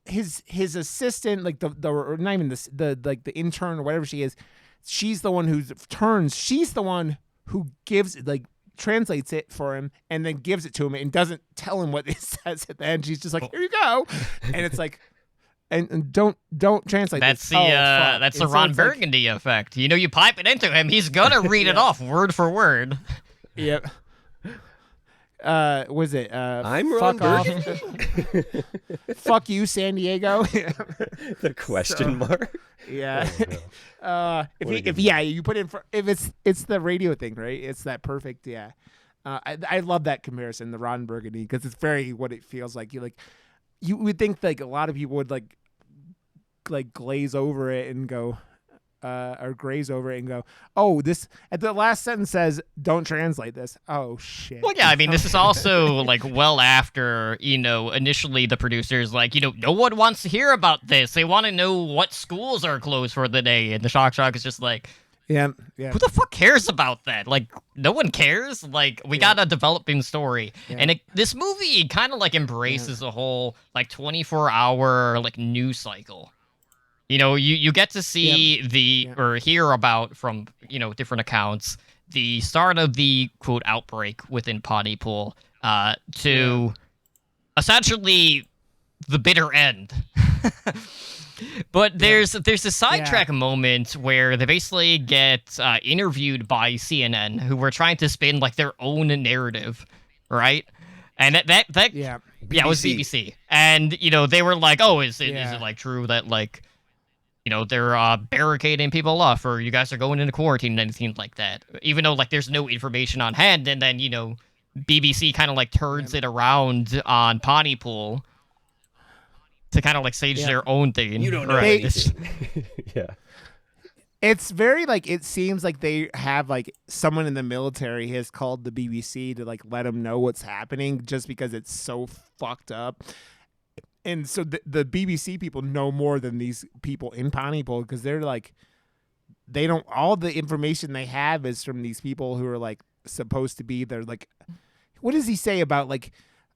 his assistant, like the or not even the intern or whatever she is. She's the one who turns. She's the one who gives like translates it for him and then gives it to him and doesn't tell him what it says at the end. She's just like, here you go, and it's like. And don't translate. That's this. That's the Ron Burgundy effect. You pipe it into him, he's gonna read it off word for word. Yep. Was it? I'm Ron Burgundy. Fuck you, San Diego. The question mark. Yeah. If you put in if it's the radio thing, right? It's that perfect. Yeah. I love that comparison, the Ron Burgundy, because it's very what it feels like. You would think like a lot of people would like glaze over it and go, or graze over it and go, oh, this at the last sentence says, don't translate this. Oh shit. Well, yeah, I mean, this is also like well after, initially the producers like, no one wants to hear about this. They want to know what schools are closed for the day. And the shock jock is just like, yeah. Who the fuck cares about that? Like, no one cares. Like, we got a developing story, and this movie kind of like embraces the whole like 24-hour like news cycle. You get to see or hear about from different accounts the start of the quote outbreak within Pontypool to essentially the bitter end. But there's a sidetrack moment where they basically get interviewed by CNN, who were trying to spin like their own narrative, right? And that it was BBC, and they were like, oh, is it like true that like they're barricading people off, or you guys are going into quarantine and anything like that? Even though like there's no information on hand, and then BBC kind of like turns it around on Pontypool. to kind of like stage their own thing. You don't know anything. Yeah. It's very like, it seems like they have like someone in the military has called the BBC to like let them know what's happening just because it's so fucked up. And so the BBC people know more than these people in Pontypool because they're like, they don't, all the information they have is from these people who are like supposed to be there. Like, what does he say about like,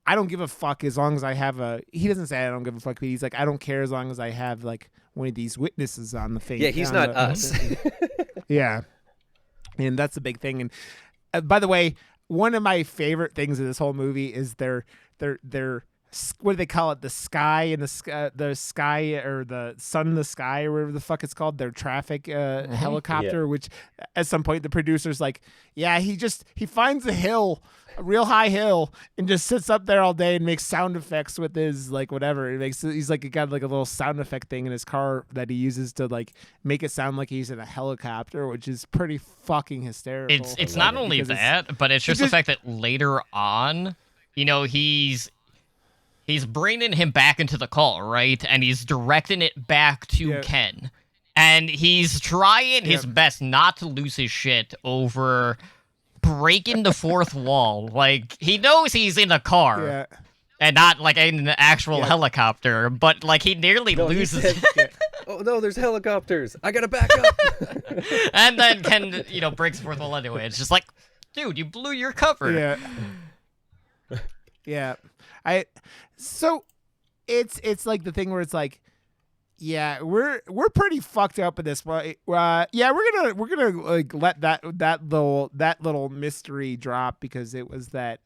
I don't give a fuck as long as I have he doesn't say I don't give a fuck, but he's like, I don't care as long as I have like one of these witnesses on the thing. Yeah, he's not us. Yeah. And that's the big thing. And by the way, one of my favorite things in this whole movie is their what do they call it? The sky and the sky or the sun in the sky or whatever the fuck it's called. Their traffic helicopter, which at some point the producer's like, yeah, he finds a hill, a real high hill, and just sits up there all day and makes sound effects with his like whatever. He's like, he got like a little sound effect thing in his car that he uses to like make it sound like he's in a helicopter, which is pretty fucking hysterical. It's not only that, but it's just the fact that later on, you know, he's bringing him back into the call, right? And he's directing it back to Ken. And he's trying his best not to lose his shit over breaking the fourth wall. Like, he knows he's in a car and not, like, in an actual helicopter, but, like, he nearly loses it. Oh, no, there's helicopters. I gotta back up. And then Ken, you know, breaks the fourth wall anyway. It's just like, dude, you blew your cover. Yeah. Yeah. So it's like the thing where it's like, yeah, we're pretty fucked up at this point. Yeah, we're gonna like let that little mystery drop because it was that.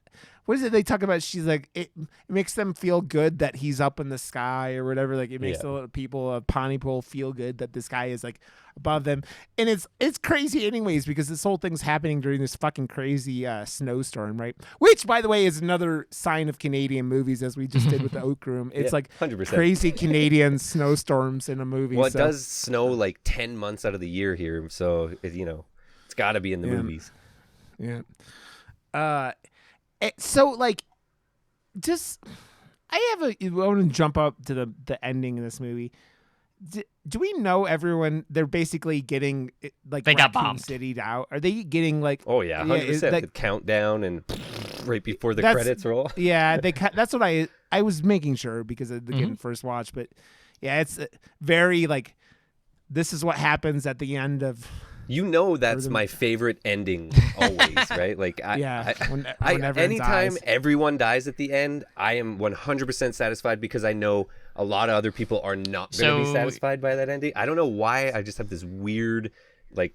What is it they talk about? She's like, it makes them feel good that he's up in the sky or whatever. Like, it makes the little people of Pontypool feel good that this guy is like above them. And it's crazy anyways because this whole thing's happening during this fucking crazy snowstorm, right? Which, by the way, is another sign of Canadian movies, as we just did with the Oak Room. It's like 100%. Crazy Canadian snowstorms in a movie. Well, it does snow like 10 months out of the year here, so you know, it's got to be in the movies. Yeah. So like, just I want to jump up to the ending of this movie. Do we know everyone? They're basically getting like they got bombed, citied out. Are they getting like? Oh yeah, 100%. The countdown and right before the credits roll. Yeah, that's what I was making sure because of the first watch. But yeah, it's very like, this is what happens at the end of. You know, that's my favorite ending always, right? Like, when anytime dies. everyone dies at the end, I am 100% satisfied because I know a lot of other people are not going to be satisfied by that ending. I don't know why. I just have this weird, like,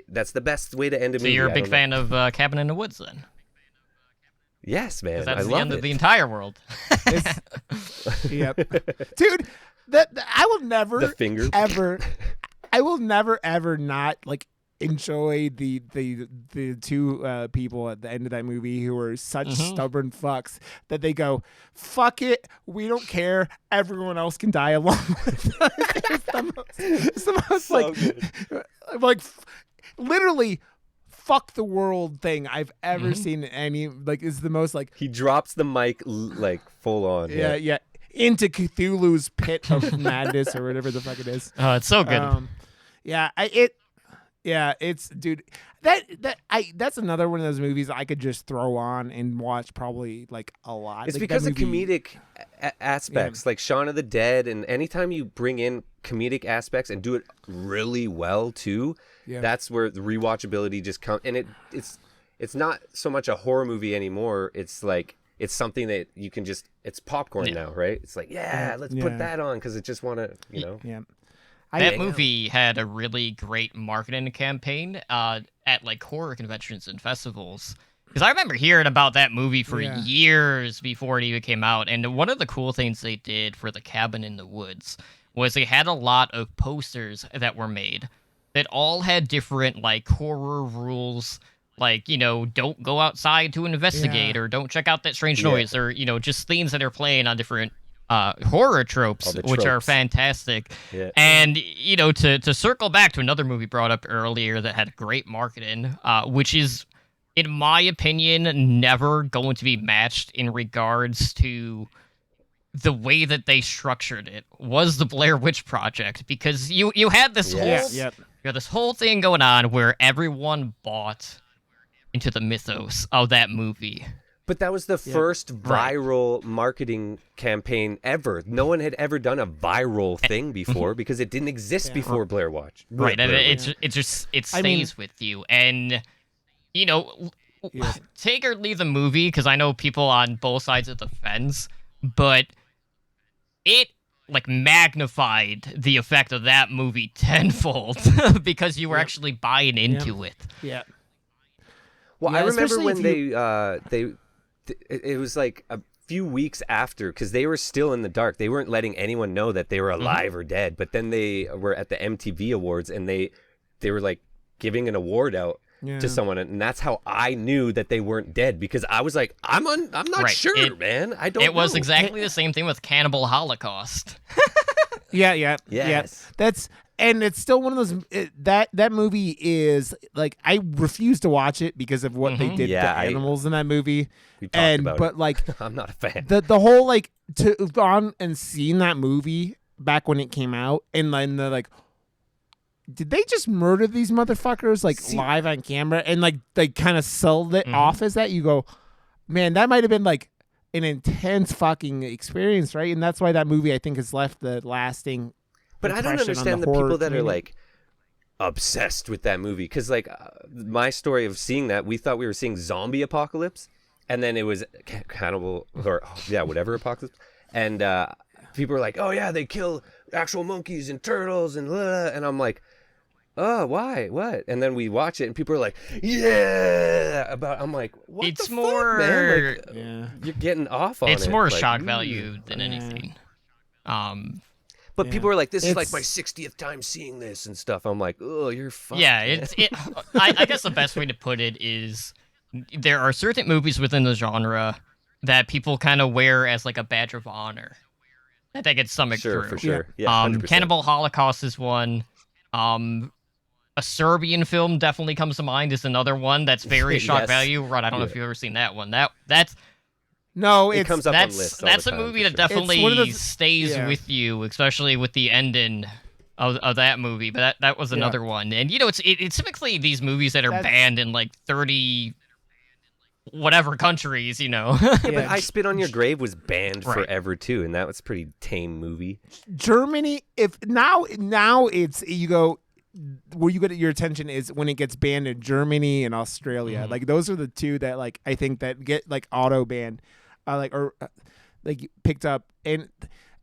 that's the best way to end a movie. So you're a big fan of Cabin in the Woods, then? Yes, man. That's the end of the entire world. Yep, dude. I will never, the finger. ever. I will never ever not like enjoy the two people at the end of that movie who are such stubborn fucks that they go, fuck it, we don't care, everyone else can die along with us. It's the most so like literally fuck the world thing I've ever seen in any, like, is the most like, he drops the mic like full on. Yeah. Into Cthulhu's pit of madness or whatever the fuck it is. Oh, it's so good. It's dude. That's another one of those movies I could just throw on and watch probably like a lot. It's like, because of comedic aspects, like Shaun of the Dead, and anytime you bring in comedic aspects and do it really well too, that's where the rewatchability just comes. And it's not so much a horror movie anymore. It's like, it's something that you can just, it's popcorn now, right? It's like, let's put that on because it just want to, you know. Yeah. That movie had a really great marketing campaign at like horror conventions and festivals. Because I remember hearing about that movie for years before it even came out. And one of the cool things they did for the Cabin in the Woods was they had a lot of posters that were made that all had different like horror rules. Like, you know, don't go outside to investigate or don't check out that strange noise or, you know, just things that are playing on different horror tropes, which are fantastic. Yeah. And, you know, to circle back to another movie brought up earlier that had great marketing, which is, in my opinion, never going to be matched in regards to the way that they structured it was the Blair Witch Project, because you had this you had this whole thing going on where everyone bought into the mythos of that movie. But that was the first viral marketing campaign ever. No one had ever done a viral thing before because it didn't exist before Blair Witch. Right, and it stays with you. And, you know, take or leave the movie, because I know people on both sides of the fence, but it, like, magnified the effect of that movie tenfold because you were actually buying into it. Yeah. Well, I remember when it was like a few weeks after, because they were still in the dark. They weren't letting anyone know that they were alive or dead. But then they were at the MTV Awards, and they were like giving an award out to someone, and that's how I knew that they weren't dead, because I was like, I'm not sure, man. I don't know. It was exactly the same thing with Cannibal Holocaust. Yes. And it's still one of those that movie is like, I refuse to watch it because of what they did to animals in that movie. We talked about but it. Like I'm not a fan. The whole, like, to have gone and seen that movie back when it came out, and then they're like, did they just murder these motherfuckers live on camera, and like they kind of sold it off as that? You go, man, that might have been like an intense fucking experience, right? And that's why that movie, I think, has left the lasting. But I don't understand the people that are like obsessed with that movie, because like my story of seeing that, we thought we were seeing zombie apocalypse, and then it was cannibal or whatever apocalypse, and people were like, oh yeah, they kill actual monkeys and turtles and blah, and I'm like, oh, why, what? And then we watch it, and people are like, yeah, I'm like, what it's the more, fuck, man? Like, you're getting off on it. It's more like, shock value than anything. But people are like, this is like my 60th time seeing this and stuff. I'm like, oh, you're fucked. Yeah, I guess the best way to put it is there are certain movies within the genre that people kind of wear as like a badge of honor that they get stomach through. For sure. Yeah, 100%. Cannibal Holocaust is one. A Serbian film definitely comes to mind is another one that's very shock value. Right, I don't know if you've ever seen that one. That's No, it comes up on lists all that's the a time, movie for that sure. definitely stays with you, especially with the ending of that movie. But that was another one. And you know, it's typically these movies that are banned in like 30 whatever countries, you know. But I Spit on Your Grave was banned forever too, and that was a pretty tame movie. Germany, if now it's, you go, where you get your attention is when it gets banned in Germany and Australia. Like those are the two that like I think that get like auto banned, like picked up. And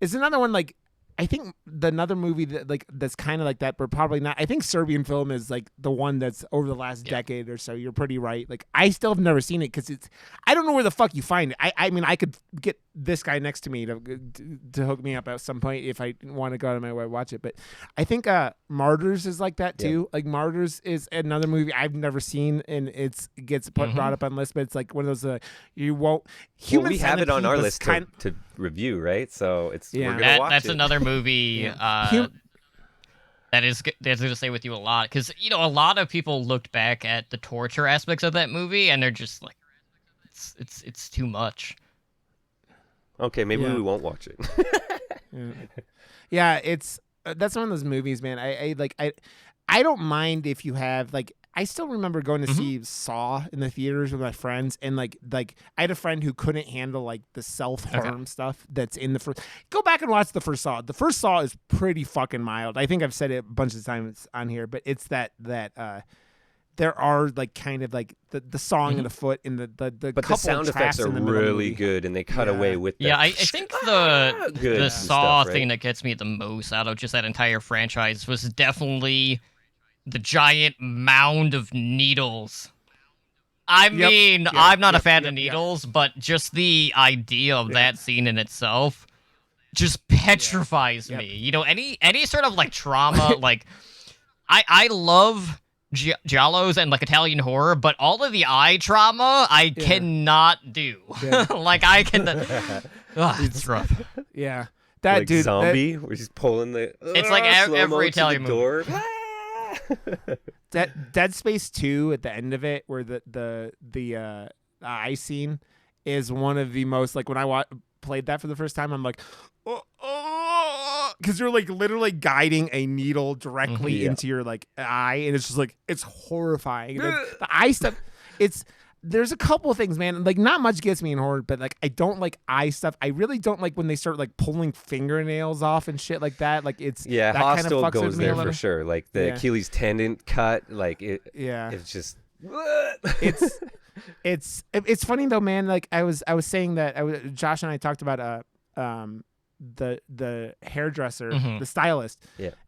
it's another one, like I think another movie that like that's kind of like that, but probably not. I think Serbian film is like the one that's over the last decade or so. You're pretty right. Like I still have never seen it because I don't know where the fuck you find it. I mean I could get this guy next to me to hook me up at some point if I want to go out of my way to watch it. But I think Martyrs is like that too. Like Martyrs is another movie I've never seen, and it gets brought up on lists. But it's like one of those you won't. We have it on our list to review, right? So we're gonna watch that's it. another movie that is going to stay with you a lot, because you know a lot of people looked back at the torture aspects of that movie and they're just like, it's too much. Okay, maybe we won't watch it. It's that's one of those movies, man. I don't mind if you have like. I still remember going to see Saw in the theaters with my friends, and like I had a friend who couldn't handle like the self-harm stuff that's in the first. Go back and watch the first Saw. The first Saw is pretty fucking mild. I think I've said it a bunch of times on here, but it's that there are like kind of like the sawing of the foot and the but the sound effects are really good, and they cut away with that. Yeah, I think the Saw thing that gets me the most out of just that entire franchise was definitely the giant mound of needles. I mean, I'm not a fan of needles, but just the idea of that scene in itself just petrifies me. You know, any sort of like trauma, like I love giallos and like Italian horror, but all of the eye trauma I cannot do. Like I can. It's rough. Yeah, that like dude. Zombie, where he's pulling the. It's like every Italian movie. Dead Space 2 at the end of it, where the eye scene is one of the most, like when I played that for the first time, I'm like, because you're like literally guiding a needle directly into your like eye, and it's just like it's horrifying. The eye stuff, there's a couple of things, man. Like, not much gets me in horror, but like I don't like eye stuff. I really don't like when they start like pulling fingernails off and shit like that. Like that Hostel kind of goes there for sure. Like the Achilles tendon cut, like it's just it's funny though, man. Like I was saying that Josh and I talked about the hairdresser, the stylist,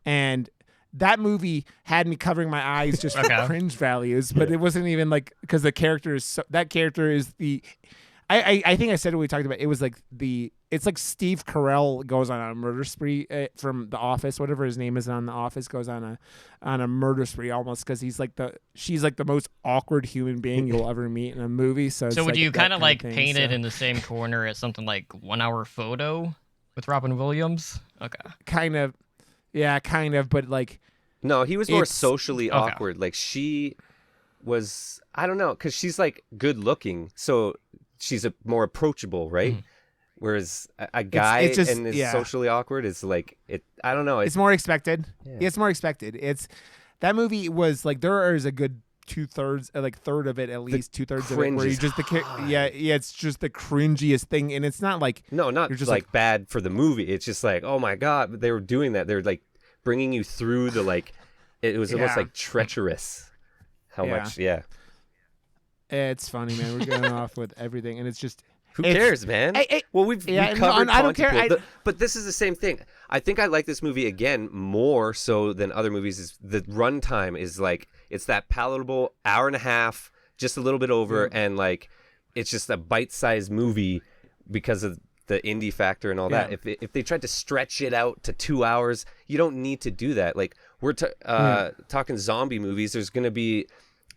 and that movie had me covering my eyes just for cringe values, but it wasn't even like because the character is that character is the. I think I said what we talked about. It was like it's like Steve Carell goes on a murder spree from The Office, whatever his name is on The Office, goes on a murder spree almost because she's like the most awkward human being you'll ever meet in a movie. So would like you kind of like paint it in the same corner as something like 1 Hour Photo with Robin Williams? Okay, kind of, but like. No, he was more socially awkward. Like she was, I don't know, because she's like good looking, so she's more approachable, right? Whereas a guy is socially awkward is like it. I don't know. It's more expected. Yeah. It's more expected. That movie was like there is a good 2/3, like third of it at least, 2/3 of it where you just it's just the cringiest thing, and it's not like not just like bad for the movie. It's just like, oh my god, they were doing that. They're like bringing you through the like. It was almost like treacherous. How much? Yeah. It's funny, man. We're going off with everything, and it's just. Who cares, man? We've covered Pontypool. I don't care. But this is the same thing. I think I like this movie again more so than other movies. Is the runtime is like it's that palatable hour and a half, just a little bit over, and like it's just a bite-sized movie because of the indie factor and all that. If they tried to stretch it out to 2 hours, you don't need to do that. Like we're talking zombie movies. There's gonna be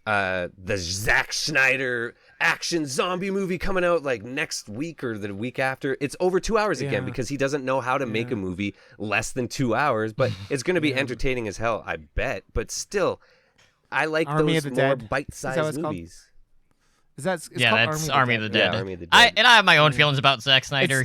the Zack Snyder action zombie movie coming out like next week or the week after. It's over 2 hours again because he doesn't know how to make a movie less than 2 hours, but it's going to be entertaining as hell, I bet. But still, I like those more bite-sized movies. That's Army of the Dead. Army of the Dead. I have my own feelings about Zack Snyder.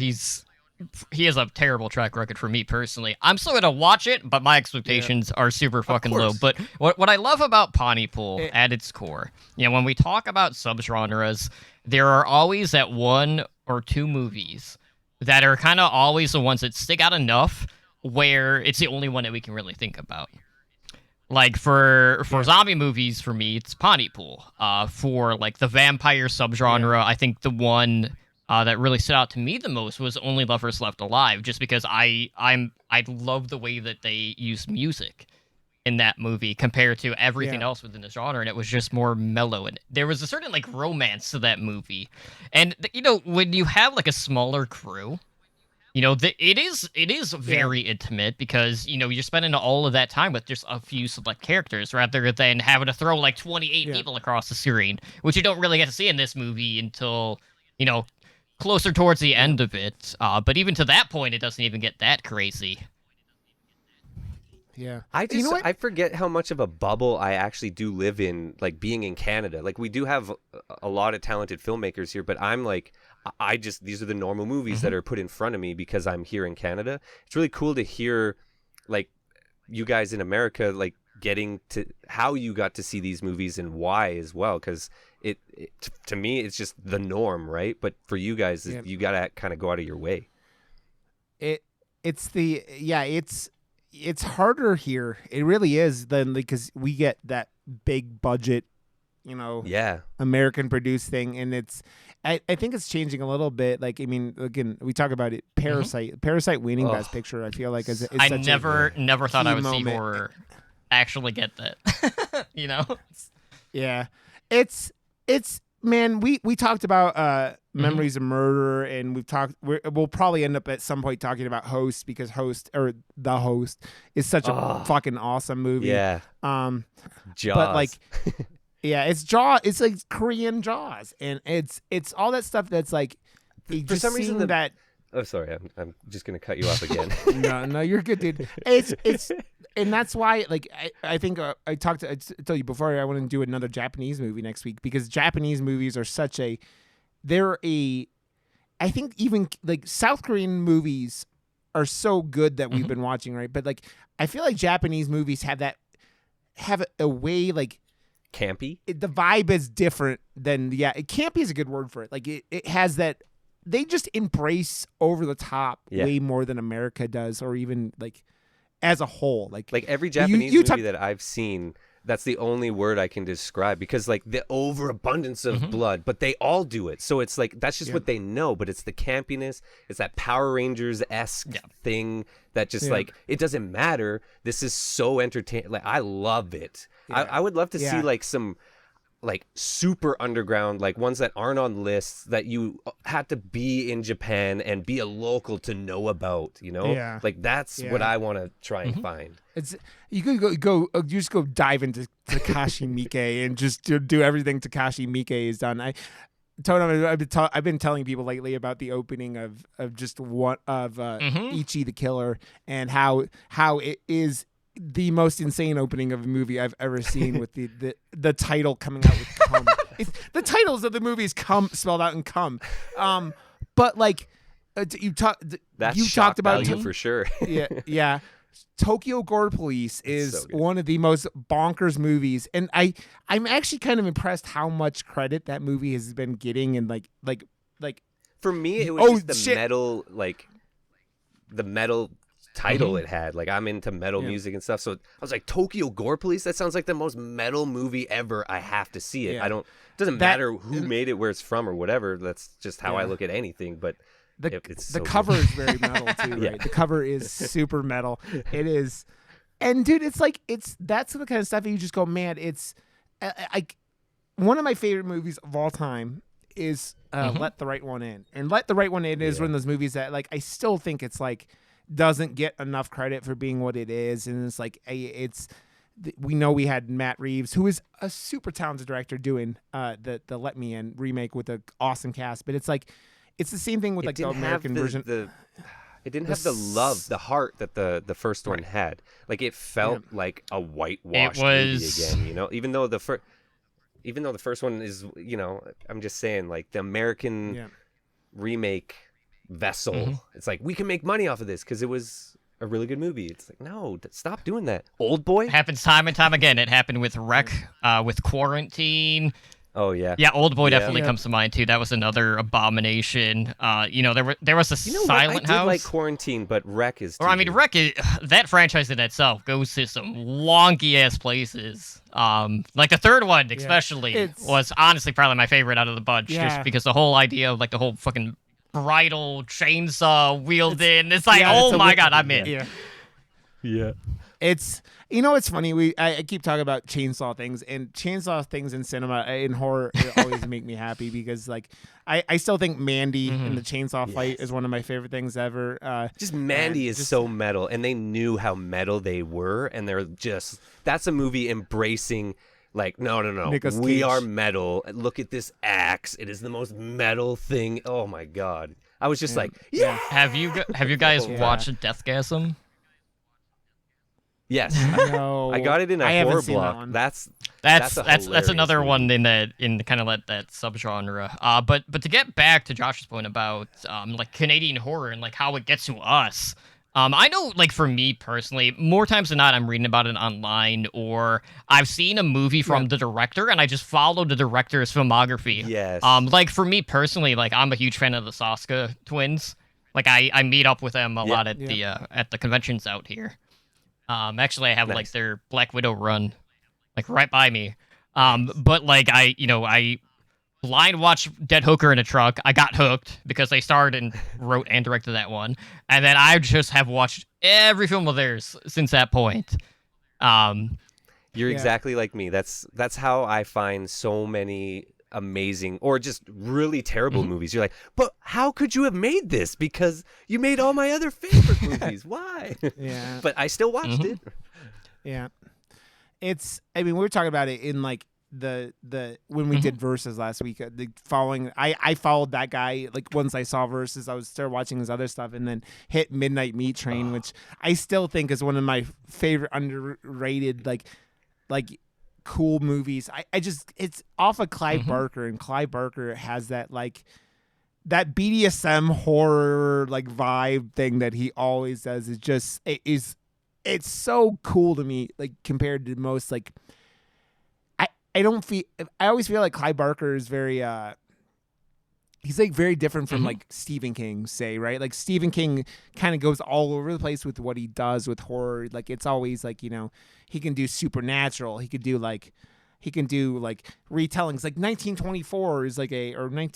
He has a terrible track record for me personally. I'm still gonna watch it, but my expectations are super fucking low. But what I love about Pontypool at its core, when we talk about subgenres, there are always that one or two movies that are kind of always the ones that stick out enough where it's the only one that we can really think about. Like for zombie movies, for me, it's Pontypool. For like the vampire subgenre, I think the one that really stood out to me the most was Only Lovers Left Alive, just because I love the way that they used music in that movie compared to everything else within the genre, and it was just more mellow, and there was a certain like romance to that movie. And when you have like a smaller crew, it is very intimate because you're spending all of that time with just a few select characters rather than having to throw like 28 people across the screen, which you don't really get to see in this movie until closer towards the end of it. But even to that point, it doesn't even get that crazy. Yeah. I forget how much of a bubble I actually do live in, like being in Canada. Like we do have a lot of talented filmmakers here, but I'm like, these are the normal movies that are put in front of me because I'm here in Canada. It's really cool to hear like you guys in America, like getting to how you got to see these movies and why as well. Cause it to me, it's just the norm, right? But for you guys, you got to kind of go out of your way. It's harder here. It really is than because we get that big budget, American produced thing, and I think it's changing a little bit. Like, I mean, again, we talk about it. Parasite winning Best Picture. I feel like I never thought I would see horror actually get that. Yeah, it's man. We talked about Memories of Murder, and we'll probably end up at some point talking about Host because The Host is such a fucking awesome movie. Yeah. Jaws. But like, it's Jaws. It's like Korean Jaws, and it's all that stuff that's like. For some reason that. Oh, sorry. I'm just gonna cut you off again. No, you're good, dude. It's and that's why, like, I think I told you before I want to do another Japanese movie next week because Japanese movies are they're a I think even like South Korean movies are so good that we've been watching, right? But like I feel like Japanese movies have a way like campy. The vibe is different than campy is a good word for it. Like it has that they just embrace over the top way more than America does, or even like as a whole. Like every Japanese movie that I've seen, that's the only word I can describe, because like the overabundance of blood, but they all do it. So it's like, that's just what they know, but it's the campiness. It's that Power Rangers-esque thing that just like, it doesn't matter. This is so entertaining. Like, I love it. Yeah. I would love to see like some like super underground, like ones that aren't on lists that you had to be in Japan and be a local to know about, you know? Yeah. Like that's what I want to try and find. It's you could go you just go dive into Takashi Miike and just do everything Takashi Miike has done. I've been telling people lately about the opening of just one of Ichi the Killer, and how it is the most insane opening of a movie I've ever seen, with the title coming out with cum. The titles of the movies come spelled out in cum. But like you talked about value for sure. yeah. Tokyo Gore Police is one of the most bonkers movies, and I'm actually kind of impressed how much credit that movie has been getting, and like for me it was just the metal, like the metal title it had. Like, I'm into metal music and stuff, so I was like, Tokyo Gore Police, that sounds like the most metal movie ever. I have to see it. It doesn't matter who made it, where it's from, or whatever. That's just how I look at anything. But the cover is very metal too, right? The cover is super metal. It is, and dude, that's the kind of stuff that you just go, man. It's like one of my favorite movies of all time is Let the Right One In, and Let the Right One In is one of those movies that like I still think it's like doesn't get enough credit for being what it is, and it's like we know we had Matt Reeves, who is a super talented director, doing the Let Me In remake with an awesome cast, but it's like it's the same thing with like the American version. It didn't have the love, the heart that the first one had. Like it felt like a whitewashed movie again, you know. Even though the first one is, you know, I'm just saying, like the American remake vessel. It's like, we can make money off of this because it was a really good movie. It's like, no, stop doing that. Old Boy happens time and time again. It happened with Wreck, with Quarantine. Oh yeah, Old Boy definitely comes to mind too. That was another abomination. You know, there was a Silent House. I did like Quarantine, but Wreck is. Or I mean, Wreck is that franchise in itself goes to some wonky ass places. Like the third one especially was honestly probably my favorite out of the bunch, just because the whole idea of like the whole fucking bridal chainsaw wielding. It's like, oh my god, I'm in. Yeah. It's, you know, it's funny. I keep talking about chainsaw things, and chainsaw things in cinema, in horror, always make me happy, because like I still think Mandy in the chainsaw fight is one of my favorite things ever. Just Mandy is so metal, and they knew how metal they were, and that's a movie embracing. Like, no, we are metal. Look at this axe. It is the most metal thing. Oh my god! I was just like, yeah. Have you guys watched Deathgasm? Yes. No, I got it in a horror block. That's another movie. one in kind of that subgenre. But to get back to Josh's point about like Canadian horror and like how it gets to us. I know, like, for me personally, more times than not, I'm reading about it online, or I've seen a movie from the director, and I just follow the director's filmography. Yes. Like, for me personally, like, I'm a huge fan of the Soska twins. Like, I meet up with them a lot at the conventions out here. Actually, I have, like, their Black Widow run, like, right by me. But, like, I blind watched Dead Hooker in a Truck. I got hooked because they starred and wrote and directed that one. And then I just have watched every film of theirs since that point. You're exactly like me. That's how I find so many amazing or just really terrible movies. You're like, but how could you have made this? Because you made all my other favorite movies. Why? Yeah. But I still watched it. Yeah. I mean, we were talking about it in like the when we did Versus last week, I followed that guy. Like, once I saw Versus, I was started watching his other stuff, and then hit Midnight Meat Train, which I still think is one of my favorite underrated like cool movies. I just, it's off of Clive Barker, and Clive Barker has that like that BDSM horror like vibe thing that he always does is just it's so cool to me, like compared to most like I always feel like Clive Barker is very he's like very different from like Stephen King, say, right? Like Stephen King kind of goes all over the place with what he does with horror. Like it's always like, you know, he can do supernatural, he can do like retellings. Like 1924 is like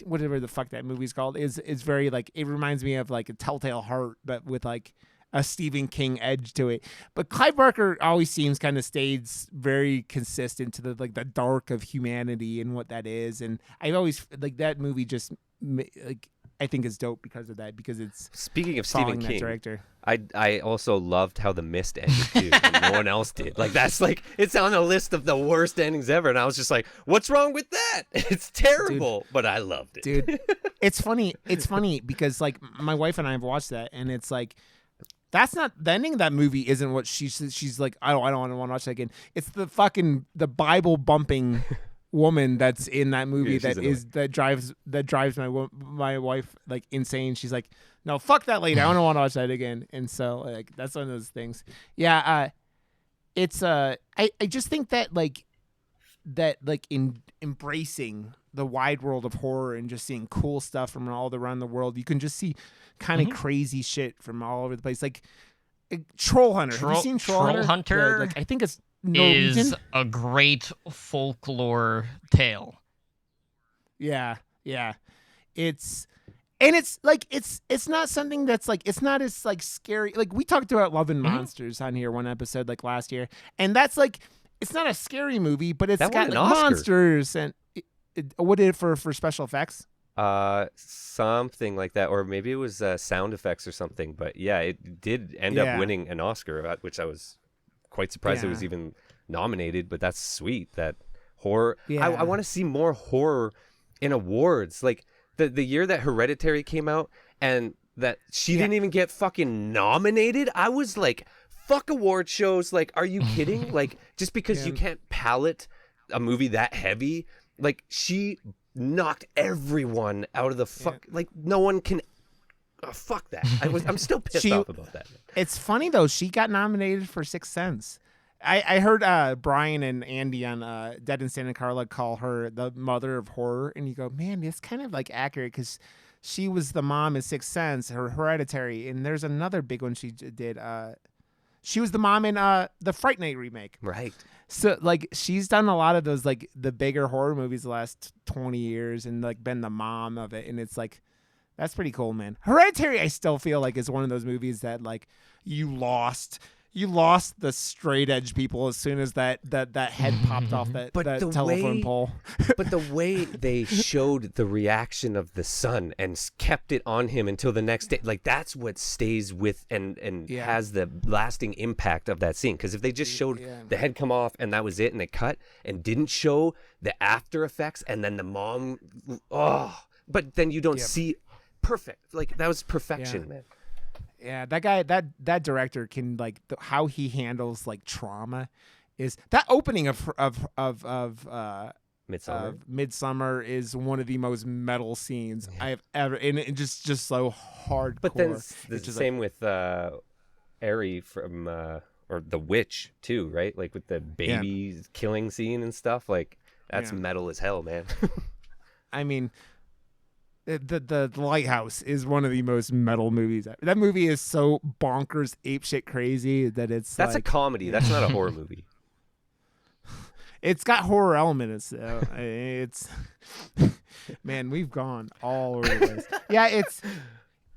whatever the fuck that movie's called is very like, it reminds me of like a Telltale Heart, but with like a Stephen King edge to it. But Clive Barker always seems kind of stays very consistent to the like the dark of humanity and what that is. And I've always like that movie just like I think is dope because of that, because it's speaking of Stephen King director. I also loved how The Mist ended too. And no one else did. Like that's like it's on a list of the worst endings ever, and I was just like, what's wrong with that? It's terrible, but I loved it. Dude, it's funny because like my wife and I have watched that, and it's like that's not the ending of that movie. Isn't what she's like. I don't want to watch that again. It's the Bible bumping woman that's in that movie that drives my wife like insane. She's like, no, fuck that lady. I don't want to watch that again. And so like that's one of those things. Yeah, it's I just think that in embracing the wide world of horror and just seeing cool stuff from all around the world, you can just see kind of crazy shit from all over the place. Like Troll Hunter. Have you seen Troll Hunter? Yeah, like I think it's Norwegian? Is a great folklore tale. Yeah. It's not something that's like, it's not as like scary. Like we talked about Love and Monsters on here one episode like last year, and that's like, it's not a scary movie, but it's got like monsters and what did it for special effects? Something like that, or maybe it was sound effects or something. But yeah, it did end up winning an Oscar, which I was quite surprised it was even nominated. But that's sweet. That horror. Yeah. I want to see more horror in awards. Like the year that Hereditary came out, and that she didn't even get fucking nominated. I was like, fuck award shows. Like, are you kidding? Like, just because you can't palate a movie that heavy, like she knocked everyone out of the fuck. Like no one can. Oh, fuck that. I'm still pissed off about that. It's funny though. She got nominated for Sixth Sense. I heard Brian and Andy on Dead in Santa Carla call her the mother of horror, and you go, man, it's kind of like accurate because she was the mom in Sixth Sense, her Hereditary, and there's another big one she did. She was the mom in the Fright Night remake. Right. So like she's done a lot of those like the bigger horror movies the last 20 years and like been the mom of it, and it's like that's pretty cool, man. Hereditary I still feel like is one of those movies that like you lost the straight edge people as soon as that head popped off that telephone pole. But the way they showed the reaction of the son and kept it on him until the next day, like that's what stays with and has the lasting impact of that scene. Because if they just showed the head come off and that was it and it cut and didn't show the after effects and then the mom, but then you don't see perfect. Like that was perfection, man. Yeah, that guy, that director can like how he handles like trauma is that opening of Midsummer is one of the most metal scenes I have ever, and it just so hardcore. But then the same with Ari from or The Witch too, right? Like with the baby killing scene and stuff. Like that's metal as hell, man. I mean. The Lighthouse is one of the most metal movies. That movie is so bonkers, apeshit crazy that that's a comedy. That's not a horror movie. It's got horror elements. So it's man, we've gone all over the place. Yeah,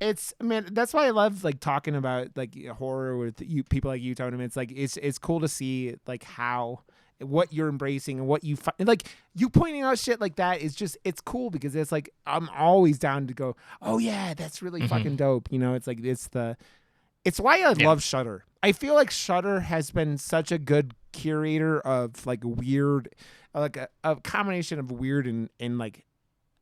it's man. That's why I love like talking about like horror with you people like you, Totem. It's like it's cool to see like what you're embracing and what you like you pointing out shit like that is just it's cool because it's like I'm always down to go, oh yeah, that's really fucking dope, you know. It's like it's why I love Shudder. I feel like Shudder has been such a good curator of like weird, like a combination of weird and like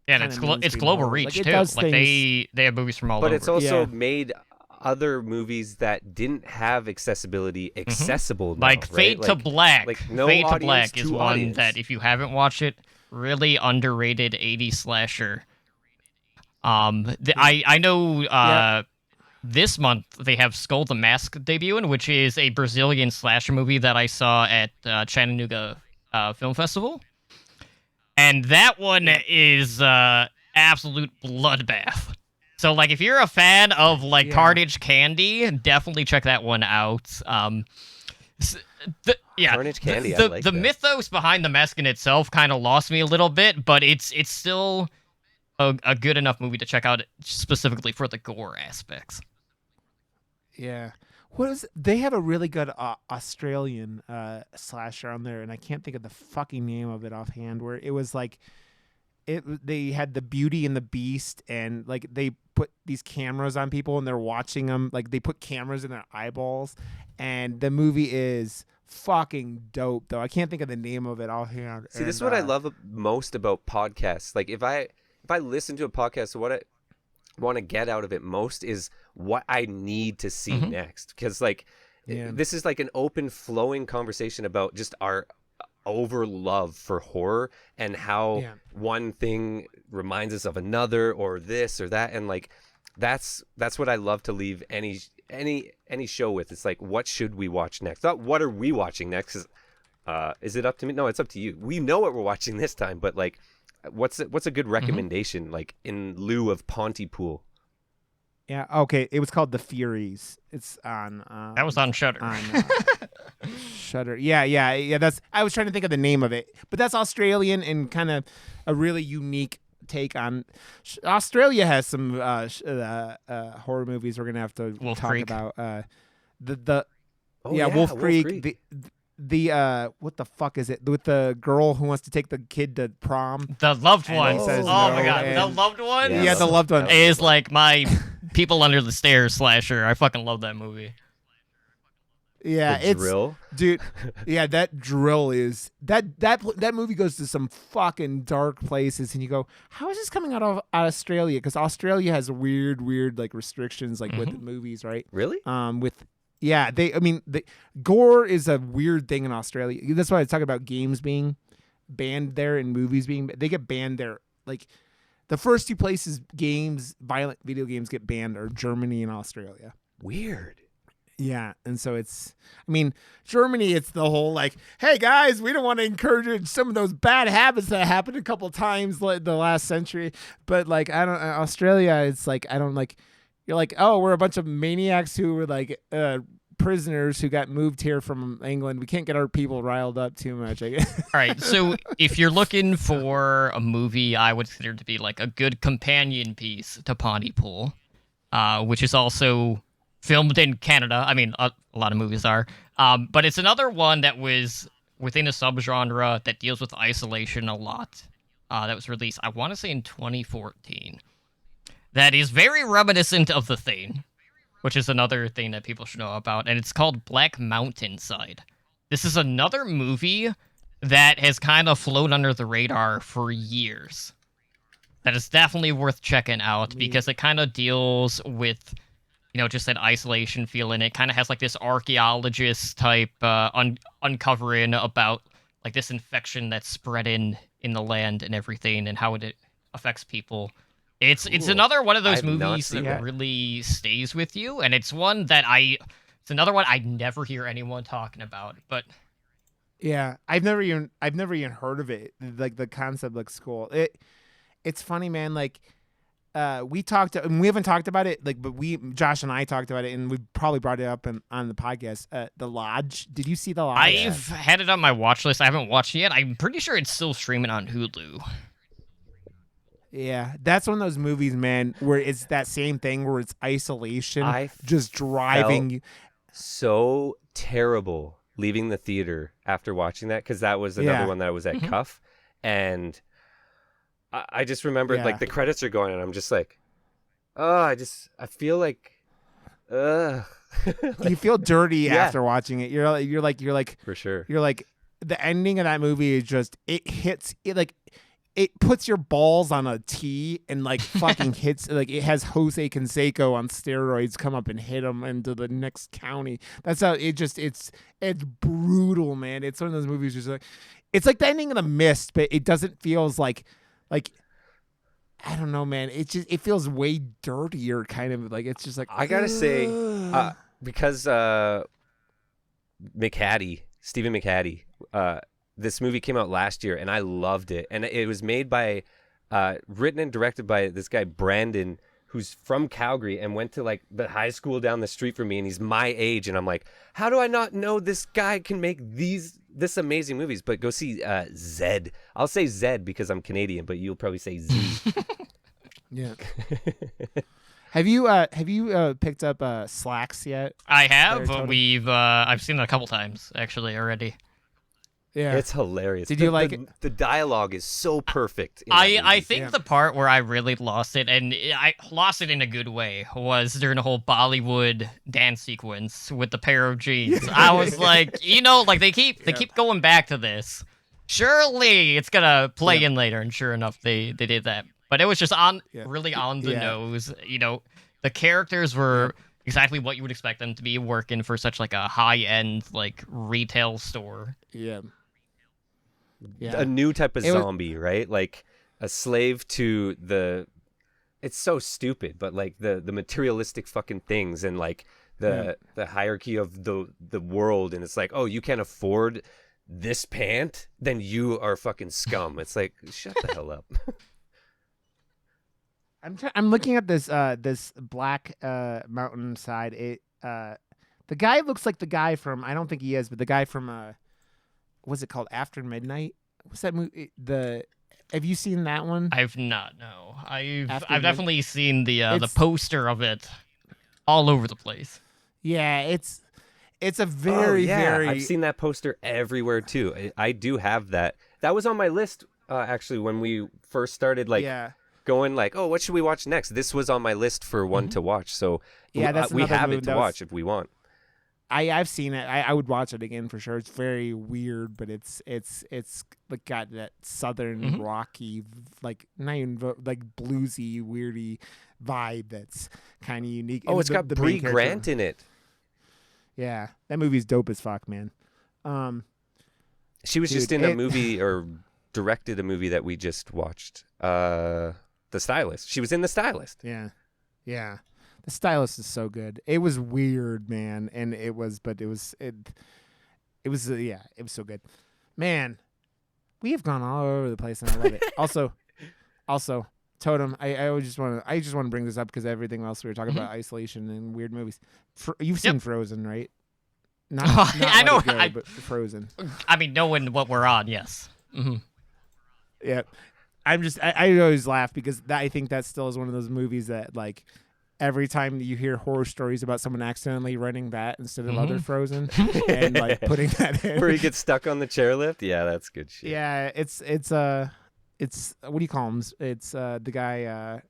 and it's global horror. Reach like, too like they have movies from all over, but it's also made other movies that didn't have accessibility accessible now, like Fade to Black. Like no Fade audience to Black is one audience. That if you haven't watched it, really underrated 80s slasher. I know this month they have Skull the Mask debuting, which is a Brazilian slasher movie that I saw at Chattanooga Film Festival. And that one is absolute bloodbath. So, like, if you're a fan of, like, Carnage Candy, definitely check that one out. Carnage Candy, I like the mythos behind the mask in itself kind of lost me a little bit, but it's still a good enough movie to check out specifically for the gore aspects. Yeah. They have a really good Australian slasher on there, and I can't think of the fucking name of it offhand, where it was like they had the Beauty and the Beast, and like they put these cameras on people and they're watching them, like they put cameras in their eyeballs, and the movie is fucking dope though. I can't think of the name of it offhand. See, this is what I love most about podcasts. Like if I listen to a podcast, what I want to get out of it most is what I need to see next, because like this is like an open flowing conversation about just our over love for horror and how one thing reminds us of another or this or that, and like that's what I love to leave any show with. It's like, what should we watch next? Not what are we watching next? Is it up to me? No, it's up to you. We know what we're watching this time, but like what's a good recommendation like in lieu of Pontypool? Yeah, okay. It was called The Furies. It's on. That was on Shudder. Shudder. Yeah. That's. I was trying to think of the name of it, but that's Australian and kind of a really unique take on. Australia has some horror movies we're gonna have to talk about. Wolf Creek. The what the fuck is it with the girl who wants to take the kid to prom? The Loved One. My god, The Loved One. Yeah, The Loved One is like my People Under the Stairs slasher. I fucking love that movie. Yeah, it's Drill, dude. Yeah, that Drill is that movie goes to some fucking dark places, and you go, how is this coming out of Australia? Because Australia has weird like restrictions like with movies, right? Really? Yeah, gore is a weird thing in Australia. That's why I talk about games being banned there and movies they get banned there. Like the first two places violent video games get banned are Germany and Australia. Weird. Yeah, and so Germany, it's the whole like, hey guys, we don't want to encourage some of those bad habits that happened a couple times like the last century. But like Australia, it's like you're like, oh, we're a bunch of maniacs who were like prisoners who got moved here from England. We can't get our people riled up too much. All right, so if you're looking for a movie I would consider to be like a good companion piece to Pontypool, which is also filmed in Canada. I mean, a lot of movies are. But it's another one that was within a subgenre that deals with isolation a lot. That was released, I want to say, in 2014. That is very reminiscent of The Thing, which is another thing that people should know about, and it's called Black Mountainside. This is another movie that has kind of flown under the radar for years. That is definitely worth checking out because it kind of deals with, just that isolation feeling. It kind of has like this archaeologist type uncovering about like this infection that's spread in the land and everything and how it affects people. It's another one of those movies that really stays with you, and it's one that it's another one I never hear anyone talking about. But yeah, I've never even heard of it. Like the concept looks cool. It's funny, man. Like we haven't talked about it. Like, but Josh and I talked about it, and we probably brought it up on the podcast. The Lodge. Did you see The Lodge? I've had it on my watch list. I haven't watched it yet. I'm pretty sure it's still streaming on Hulu. Yeah, that's one of those movies, man, where it's that same thing where it's isolation, just driving you. So terrible leaving the theater after watching that, because that was another one that was at Cuff, and I just remember like the credits are going, and I'm just like, I feel like, you feel dirty after watching it. You're like for sure. You're like, the ending of that movie is just it puts your balls on a tee and like fucking hits, like it has Jose Canseco on steroids come up and hit him into the next county. That's how it's brutal, man. It's one of those movies just like, it's like the ending of The Mist, but it doesn't feel like I don't know, man. It feels way dirtier, kind of like it's just like I gotta say, because Stephen McHattie, this movie came out last year, and I loved it. And it was made by, written and directed by this guy Brandon, who's from Calgary and went to like the high school down the street from me, and he's my age, and I'm like, how do I not know this guy can make this amazing movies? But go see Zed. I'll say Zed because I'm Canadian, but you'll probably say Z. Yeah. Have you picked up Slacks yet? I have. I've seen it a couple times actually already. Yeah, it's hilarious. Did you like it? The dialogue is so perfect. I think the part where I really lost it, and I lost it in a good way, was during the whole Bollywood dance sequence with the pair of jeans. I was like, like they keep going back to this. Surely it's gonna play in later, and sure enough, they did that. But it was just really on the nose. The characters were exactly what you would expect them to be, working for such like a high-end like retail store. Yeah. A new type of zombie, right? Like a slave to the. It's so stupid, but like the materialistic fucking things, and like the hierarchy of the world, and it's like, oh, you can't afford this pant, then you are fucking scum. It's like, shut the hell up. I'm looking at this black mountainside. The guy looks like the guy from, I don't think he is, but the guy from what's it called? After Midnight? What's that movie? Have you seen that one? I've not. No, I've definitely seen the poster of it all over the place. Yeah, it's a very I've seen that poster everywhere too. I do have that. That was on my list actually when we first started going like, oh, what should we watch next? This was on my list for one to watch. So we have it to watch if we want. I've seen it. I would watch it again for sure. It's very weird, but it's like got that southern rocky, like not even like bluesy, weirdy vibe that's kind of unique. Oh, it's got Brie Grant in it. Yeah, that movie's dope as fuck, man. She was just in a movie or directed a movie that we just watched. The Stylist. She was in The Stylist. Yeah. The Stylist is so good. It was weird, man, and it was so good. Man, we have gone all over the place, and I love it. Also, Totem. I just want to bring this up because everything else we were talking about isolation and weird movies. You've seen Frozen, right? Not I know. But Frozen. I mean, knowing what we're on, yes. Mm-hmm. Yeah, I always laugh because I think that still is one of those movies that like. Every time you hear horror stories about someone accidentally running that instead of other Frozen and like putting that in. Where he gets stuck on the chairlift? Yeah, that's good shit. Yeah, it's what do you call him? It's the guy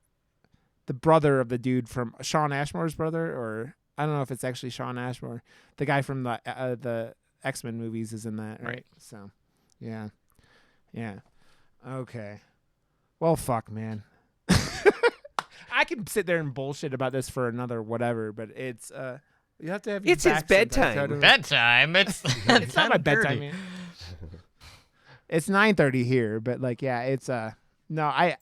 the brother of the dude from Shawn Ashmore's brother, or I don't know if it's actually Shawn Ashmore. The guy from the X-Men movies is in that, right? So, yeah. Okay. Well, fuck, man. I can sit there and bullshit about this for another whatever, but it's you have to have. It's his bedtime. Bedtime. It's not my bedtime. Man. It's 9:30 here, but like, yeah, it's no. I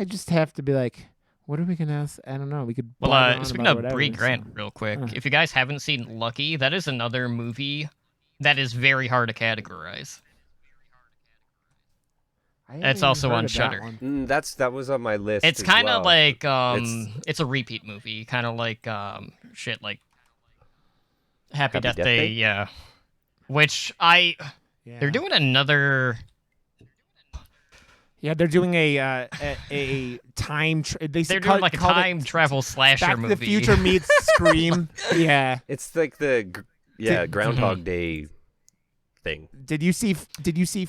just have to be like, what are we gonna ask? I don't know. We could. Well, speaking of Brie Grant, real quick, if you guys haven't seen Lucky, that is another movie that is very hard to categorize. It's also on Shudder. That was on my list. It's kind of like it's a repeat movie, kind of like like Happy Death Day, yeah. Which they're doing another. Yeah, they're doing a time. They're doing like a time travel slasher Back movie. Back to the Future meets Scream. Yeah, it's like the Groundhog Day. Thing. Did you see?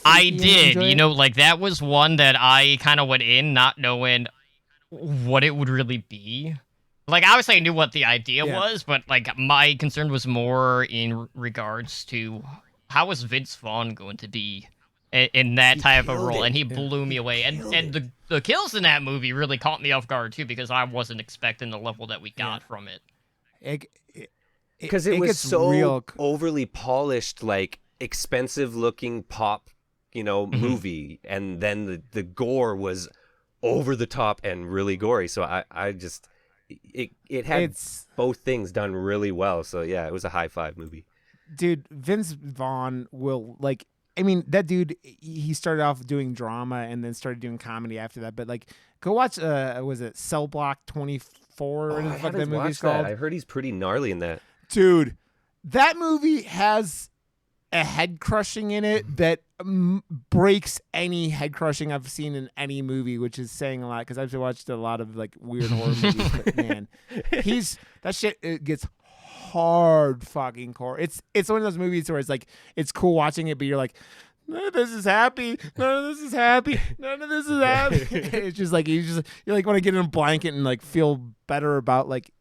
I did. Like that was one that I kind of went in not knowing what it would really be. Like obviously I knew what the idea was, but like my concern was more in regards to how was Vince Vaughn going to be in that type of role, and he blew me away. And the kills in that movie really caught me off guard too, because I wasn't expecting the level that we got from it. Because it was so overly polished, like. Expensive looking pop, movie, and then the gore was over the top and really gory. So I just it had both things done really well. So yeah, it was a high five movie. Dude, Vince Vaughn will like. I mean, that dude, he started off doing drama and then started doing comedy after that. But like, go watch. Was it Cell Block 24? Oh, Or I the fuck haven't that movie's watched called? that. I heard he's pretty gnarly in that. Dude, that movie has a head crushing in it that breaks any head crushing I've seen in any movie, which is saying a lot because I've watched a lot of like weird horror movies. But man, that shit. It gets hard fucking core. It's one of those movies where it's like it's cool watching it, but you're like, none of this is happy. None of this is happy. None of this is happy. It's just like you like want to get in a blanket and like feel better about like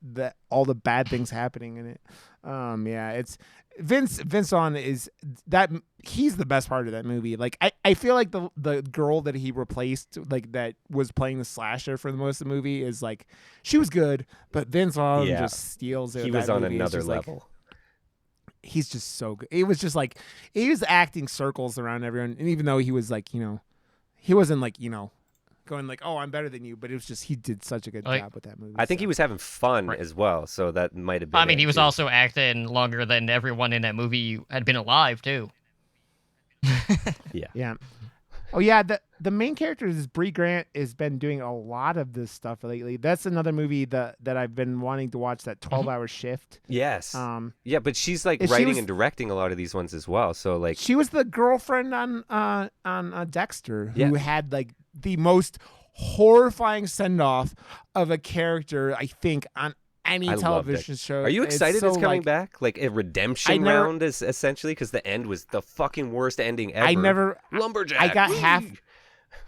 all the bad things happening in it. Yeah, it's Vince Vaughn is that he's the best part of that movie. Like I feel like the girl that he replaced, like that was playing the slasher for the most of the movie, is like she was good, but Vince Vaughn just steals it. He was on another level. Like, he's just so good. It was just like he was acting circles around everyone, and even though he was like, he wasn't like, going like, oh, I'm better than you, but it was just he did such a good job with that movie. I think he was having fun as well, so that might have been. I mean, he was also acting longer than everyone in that movie had been alive too. Yeah. Oh yeah, the main character is Bree Grant has been doing a lot of this stuff lately. That's another movie that I've been wanting to watch, that 12-hour shift. Yes. Yeah, but she's like writing and directing a lot of these ones as well. So like she was the girlfriend on Dexter who had like the most horrifying send-off of a character, I think, on any television show. Are you excited it's coming back? Like a redemption round is essentially, because the end was the fucking worst ending ever. Lumberjack. I got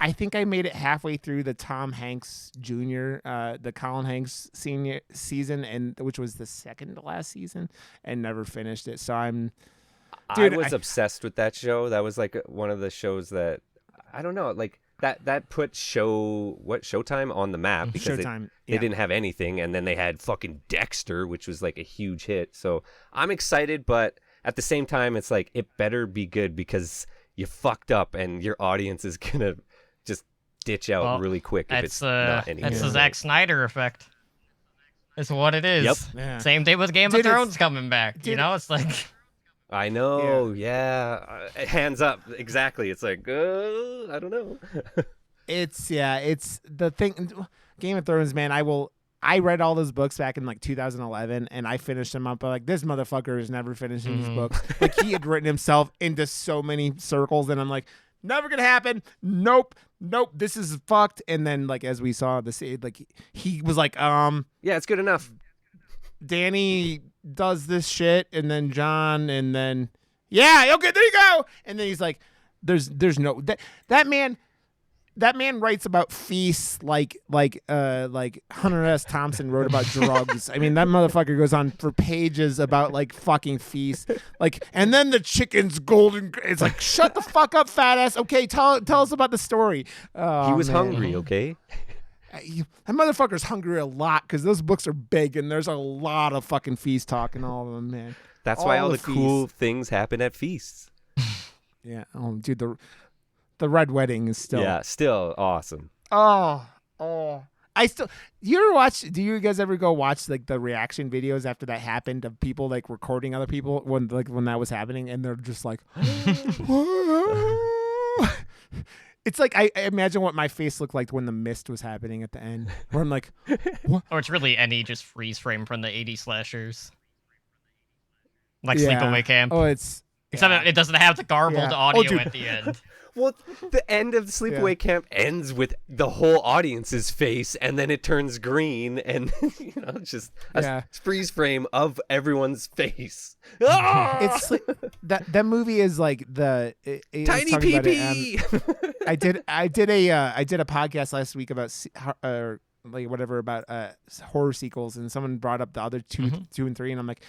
I think I made it halfway through the Tom Hanks Jr., the Colin Hanks senior season, and which was the second to last season, and never finished it. So I was obsessed with that show. That was like one of the shows that I don't know, like that put Showtime on the map, because they didn't have anything, and then they had fucking Dexter, which was like a huge hit. So I'm excited, but at the same time, it's like it better be good, because you fucked up and your audience is gonna just ditch out really quick if it's not any. That's the Zack Snyder effect. It's what it is. Yep. Yeah. Same thing with Game of Thrones coming back. It's like. I know, hands up, exactly. It's like, I don't know. it's the thing. Game of Thrones, man. I read all those books back in like 2011, and I finished them up. But like, this motherfucker is never finishing his books. Like, he had written himself into so many circles, and I'm like, never gonna happen. Nope. This is fucked. And then, like, as we saw like he was like, yeah, it's good enough. Danny does this shit, and then John, and then okay, there you go. And then he's like, there's no that man writes about feasts like Hunter S. Thompson wrote about drugs. I mean, that motherfucker goes on for pages about like fucking feasts, like, and then the chicken's golden. It's like, shut the fuck up, fat ass. Okay, tell us about the story. He was hungry. Okay. That motherfucker's hungry a lot, because those books are big and there's a lot of fucking feast talk in all of them, man. That's why all the cool things happen at feasts. Yeah. Oh, dude, the Red Wedding is still awesome. Oh. Do you guys ever go watch like the reaction videos after that happened of people like recording other people when that was happening, and they're just like, it's like I imagine what my face looked like when the mist was happening at the end, where I'm like, what? Or it's really any just freeze frame from the 80s slashers, like Sleepaway Camp. Oh, except it doesn't have the garbled audio at the end. Well, the end of Sleepaway Camp ends with the whole audience's face, and then it turns green, and just a freeze frame of everyod's face. It's like, that movie is like the tiny pee. I did a podcast last week about horror sequels, and someone brought up the other two and three, and I'm like,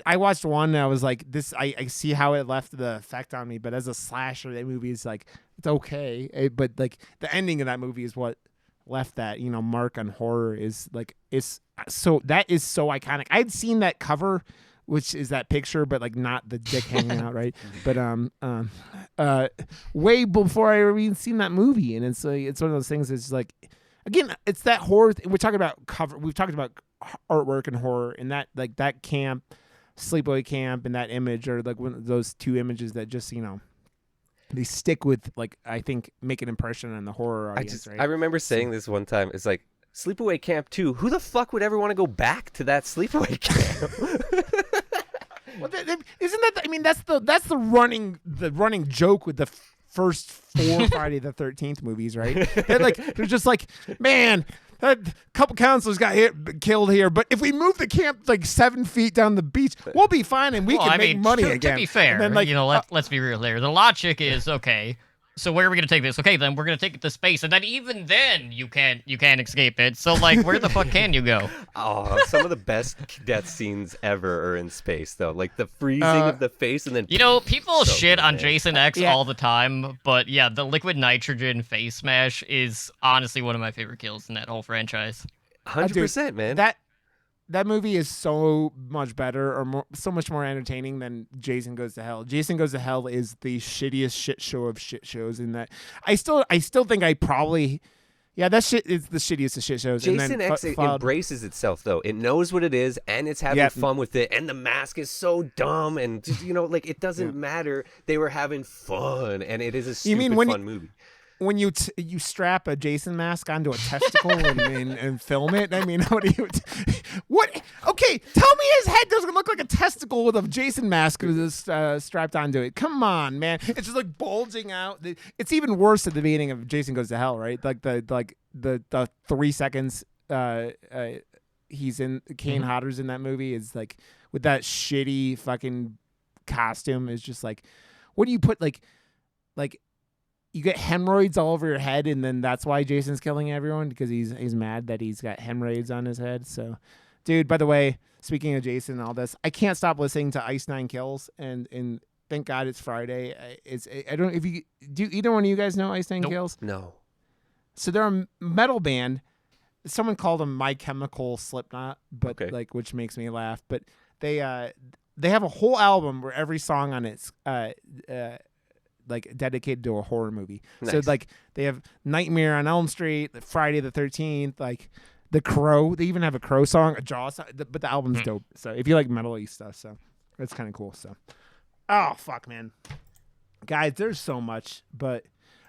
I watched one and I was like, this. I see how it left the effect on me, but as a slasher, that movie is like, it's okay, but like the ending of that movie is what left that mark on horror. Is like, that is so iconic. I'd seen that cover which is that picture, but like not the dick hanging out, right? But way before I ever even seen that movie, and it's like it's one of those things. It's like, again, it's that horror. We're talking about cover. We've talked about artwork and horror, and that like that camp, sleepaway camp, and that image are like one of those two images that just they stick with, like, I think, make an impression on the horror audience. I remember saying this one time. It's like, Sleepaway Camp 2. Who the fuck would ever want to go back to that sleepaway camp? Well, isn't that? I mean, that's the running joke with the first 4 Friday the 13th movies, right? They're just like, man, a couple counselors got killed here, but if we move the camp like 7 feet down the beach, we'll be fine and we can make money again. To be fair, then, like, let's be real there. The logic is, okay, so where are we gonna take this? Okay, then we're gonna take it to space, and then even then you can't escape it. So like, where the fuck can you go? Oh, some of the best death scenes ever are in space, though. Like the freezing of the face, and then people shit on Jason X all the time, but yeah, the liquid nitrogen face smash is honestly one of my favorite kills in that whole franchise. 100%, man. That movie is so much better, or so much more entertaining than Jason Goes to Hell. Jason Goes to Hell is the shittiest shit show of shit shows. In that, I still think that shit is the shittiest of shit shows. Jason X embraces itself, though. It knows what it is, and it's having fun with it. And the mask is so dumb, and just, like, it doesn't matter. They were having fun, and it is a stupid fun movie. When you strap a Jason mask onto a testicle and film it, I mean, what do you? What? Okay, tell me his head doesn't look like a testicle with a Jason mask strapped onto it. Come on, man! It's just like bulging out. It's even worse at the beginning of Jason Goes to Hell, right? Like the 3 seconds he's in Kane Hodder's in that movie is like with that shitty fucking costume is just like, what do you put like. You get hemorrhoids all over your head, and then that's why Jason's killing everyone, because he's mad that he's got hemorrhoids on his head. So, dude, by the way, speaking of Jason and all this, I can't stop listening to Ice Nine Kills, and thank God it's Friday. I don't know if you do. Either one of you guys know Ice Nine Kills? No. So they're a metal band. Someone called them My Chemical Slipknot, but which makes me laugh. But they have a whole album where every song on it's like dedicated to a horror movie. Nice. So like they have Nightmare on Elm Street, Friday the 13th, like The Crow. They even have a Crow song, a Jaw song, but the album's dope. So if you like metal-y stuff, so it's kind of cool. So, oh fuck, man, guys, there's so much. But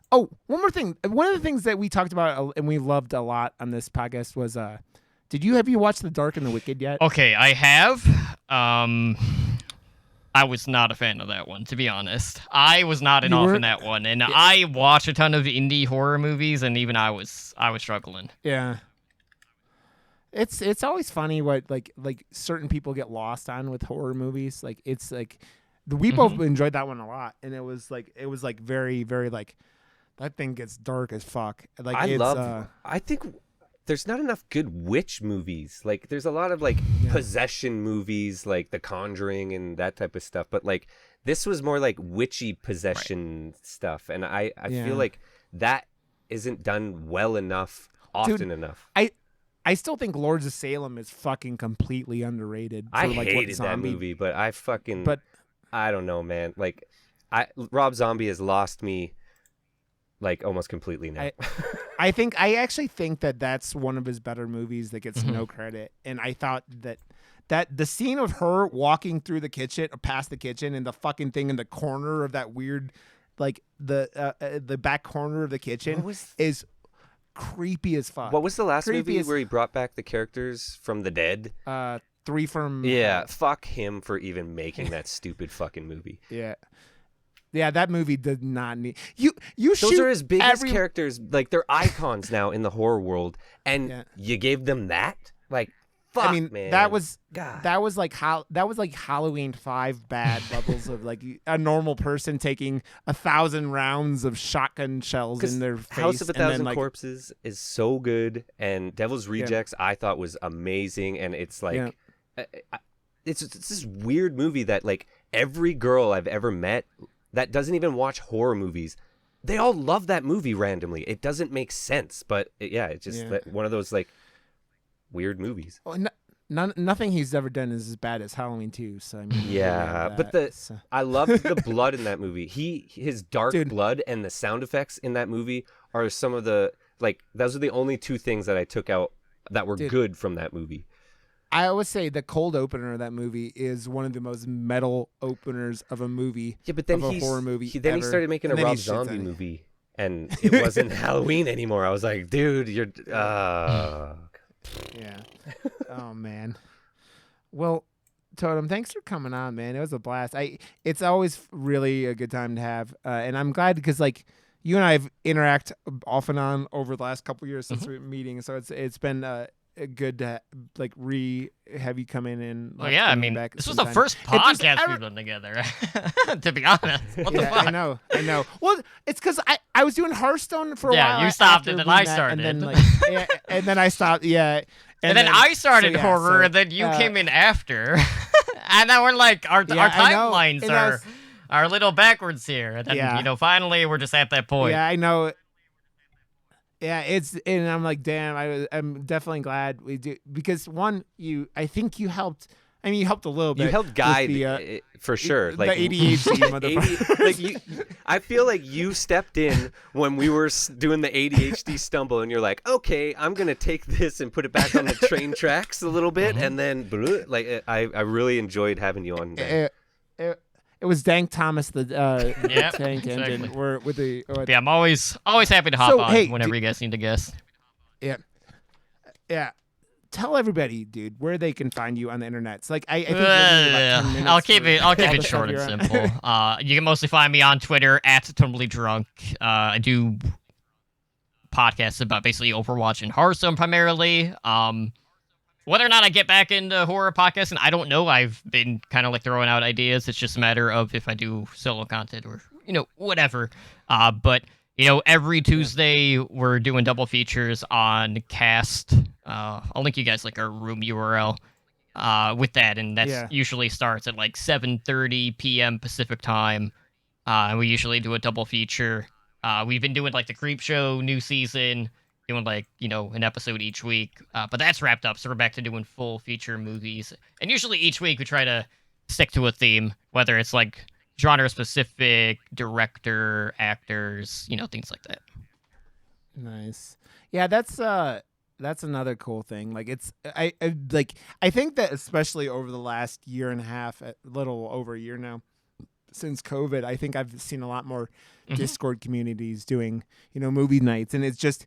one more thing. One of the things that we talked about and we loved a lot on this podcast was have you watched The Dark and the Wicked yet? Okay, I have. I was not a fan of that one, to be honest. I was not in that one, and I watch a ton of indie horror movies, and even I was struggling. Yeah, it's always funny what like certain people get lost on with horror movies. Like it's like we both enjoyed that one a lot, and it was like very very like that thing gets dark as fuck. Like I think there's not enough good witch movies. Like there's a lot of like possession movies, like The Conjuring and that type of stuff. But like this was more like witchy possession stuff. And I feel like that isn't done well enough, often enough. I still think Lords of Salem is fucking completely underrated. I hated that movie, but I don't know, man. Like Rob Zombie has lost me like almost completely now. I actually think that that's one of his better movies that gets no credit. And I thought that the scene of her walking through the kitchen or past the kitchen and the fucking thing in the corner of that weird, like the back corner of the kitchen is creepy as fuck. What was the last movie where he brought back the characters from the dead? 3 from... Yeah, fuck him for even making that stupid fucking movie. Yeah. Yeah, that movie did not need you. Those are his biggest characters, like they're icons now in the horror world, and you gave them that. Like, fuck, I mean, man. that was like Halloween 5 bad levels of like a normal person taking 1,000 rounds of shotgun shells in their face. House of 1,000 Corpses is so good, and Devil's Rejects I thought was amazing, and it's like it's this weird movie that like every girl I've ever met that doesn't even watch horror movies, they all love that movie randomly. It doesn't make sense, but it's just one of those like weird movies. nothing he's ever done is as bad as Halloween 2. So I mean, yeah, but I loved the blood in that movie. His dark blood and the sound effects in that movie are some of the those are the only two things that I took out that were good from that movie. I always say the cold opener of that movie is one of the most metal openers of a movie. Yeah, but then a horror movie. Then he started making a Rob Zombie movie, and it wasn't Halloween anymore. I was like, dude, you're. Yeah. Oh man. Well, Totem, thanks for coming on, man. It was a blast. It's always really a good time to have, and I'm glad because you and I have interact off and on over the last couple of years since we're meeting, so it's been. Good to have you come in and. Oh yeah, I mean, this was the first podcast we've done together. To be honest, what the fuck? I know. Well, it's because I was doing Hearthstone for a while. Yeah, you stopped and then I started. And then and then I stopped. Yeah, and then I started horror, and then you came in after, and then we're our timelines are a little backwards here. And then finally we're just at that point. Yeah, I know. Yeah, and I'm like, damn, I'm definitely glad we do because I think you helped. I mean, you helped a little bit. You helped guide for sure. The ADHD motherfucker. I feel like you stepped in when we were doing the ADHD stumble, and you're like, okay, I'm gonna take this and put it back on the train tracks a little bit, and then I really enjoyed having you on. It was Dank Thomas, the tank exactly. engine. With the yeah, I'm always happy to hop on whenever you guys need to guest. Yeah. Tell everybody, dude, where they can find you on the internet. It's I think I'll keep it short and simple. You can mostly find me on Twitter at TotemlyDrunk. I do podcasts about basically Overwatch and Hearthstone primarily. Whether or not I get back into horror podcasting, I don't know. I've been kind of throwing out ideas. It's just a matter of if I do solo content or, whatever. But, every Tuesday we're doing double features on Cast. I'll link you guys our room URL with that. And that usually starts at 7:30 p.m. Pacific time. And we usually do a double feature. We've been doing the Creep Show new season. Doing an episode each week, but that's wrapped up, so we're back to doing full feature movies. And usually each week we try to stick to a theme, whether it's genre specific, director, actors, things like that. Nice. Yeah, that's another cool thing. I think that especially over the last year and a half, a little over a year now, since COVID, I think I've seen a lot more Discord communities doing movie nights, and it's just.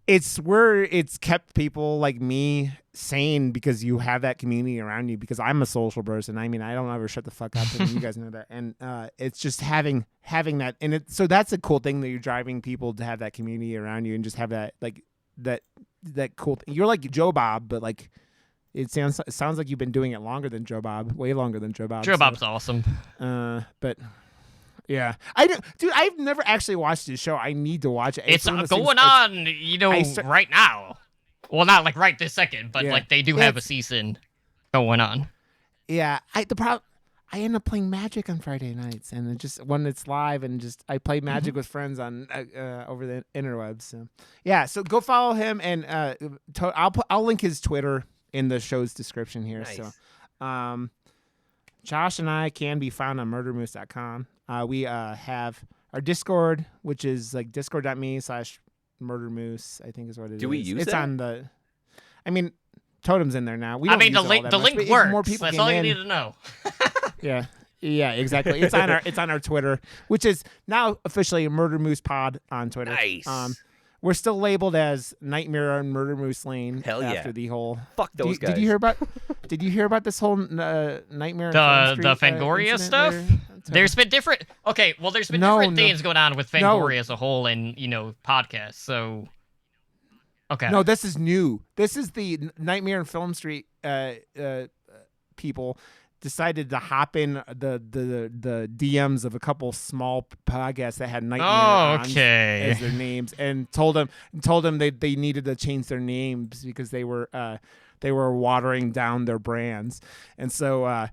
It's where it's kept people like me sane because you have that community around you because I'm a social person. I mean, I don't ever shut the fuck up and you guys know that. And it's just having that. And so that's a cool thing that you're driving people to have that community around you and just have that, that cool thing. You're like Joe Bob, but it sounds like you've been doing it longer than Joe Bob, way longer than Joe Bob. Joe Bob's awesome. But yeah, dude. I've never actually watched his show. I need to watch it. It's going on, right now. Well, not right this second, but they do have a season going on. Yeah, I end up playing Magic on Friday nights, and just when it's live, and I play Magic with friends on over the interwebs. So yeah, so go follow him, and I'll link his Twitter in the show's description here. Nice. So, Josh and I can be found on murdermoose.com. We have our Discord, which is discord.me/murdermoose, I think is what it is. Do we use it's that? On the... I mean, Totem's in there now. The link works. More people That's all you need to know. Yeah, exactly. It's on our Twitter, which is now officially Murder Moose Pod on Twitter. Nice. We're still labeled as Nightmare on Murder Moose Lane. Hell yeah. After the whole... Fuck those guys. Did you hear about this whole Nightmare on the Fangoria stuff? There's been different... Okay, well, there's been different things going on with Fangoria as a whole and, podcasts, so... Okay. No, this is new. This is the Nightmare on Film Street people decided to hop in the DMs of a couple small podcasts that had Nightmare as their names, and told them they needed to change their names because they were watering down their brands, and so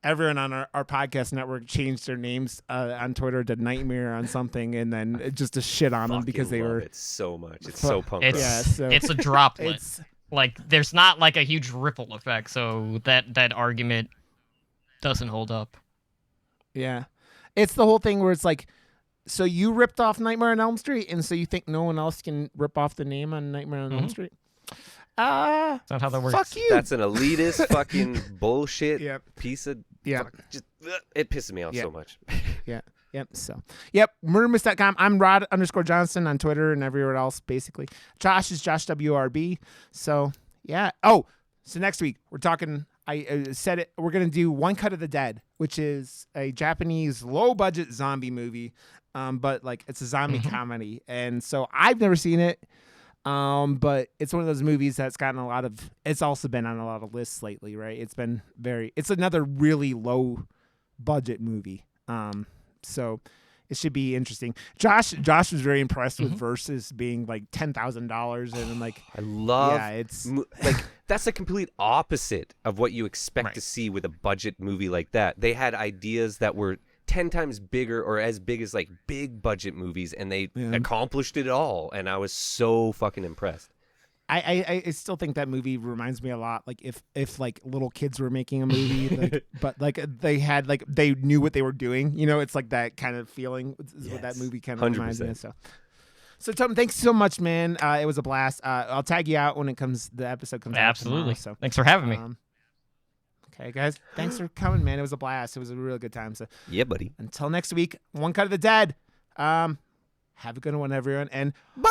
everyone on our podcast network changed their names on Twitter to Nightmare on something, and then just to shit on them because they were it so much. It's so punk. It's a droplet. Like, there's not like a huge ripple effect, so that argument doesn't hold up. Yeah. It's the whole thing where it's like, so you ripped off Nightmare on Elm Street, and so you think no one else can rip off the name on Nightmare on Elm Street? That's not how that works. Fuck you. That's an elitist fucking bullshit piece of... it pisses me off so much. Yep. So, murdermoose.com. I'm Rod_Johnson on Twitter and everywhere else, basically. Josh is Josh WRB. So, yeah. Oh, so next week we're talking... I said it. We're gonna do One Cut of the Dead, which is a Japanese low-budget zombie movie, but like it's a zombie comedy, and so I've never seen it, but it's one of those movies that's gotten a lot of. It's also been on a lot of lists lately, right? It's another really low-budget movie, so it should be interesting. Josh was very impressed with Versus being like $10,000, and I'm like, I love. Yeah, it's like. That's the complete opposite of what you expect to see with a budget movie like that. They had ideas that were 10 times bigger or as big as like big budget movies, and they accomplished it all. And I was so fucking impressed. I still think that movie reminds me a lot like if like little kids were making a movie, like, but like they knew what they were doing. You know, it's like that kind of feeling is what that movie kind of reminds me of. So Tom, thanks so much, man. It was a blast. I'll tag you out when the episode comes out. Absolutely. So thanks for having me. Okay, guys. Thanks for coming, man. It was a blast. It was a really good time. So yeah, buddy. Until next week, One Cut of the Dead. Have a good one, everyone, and bye.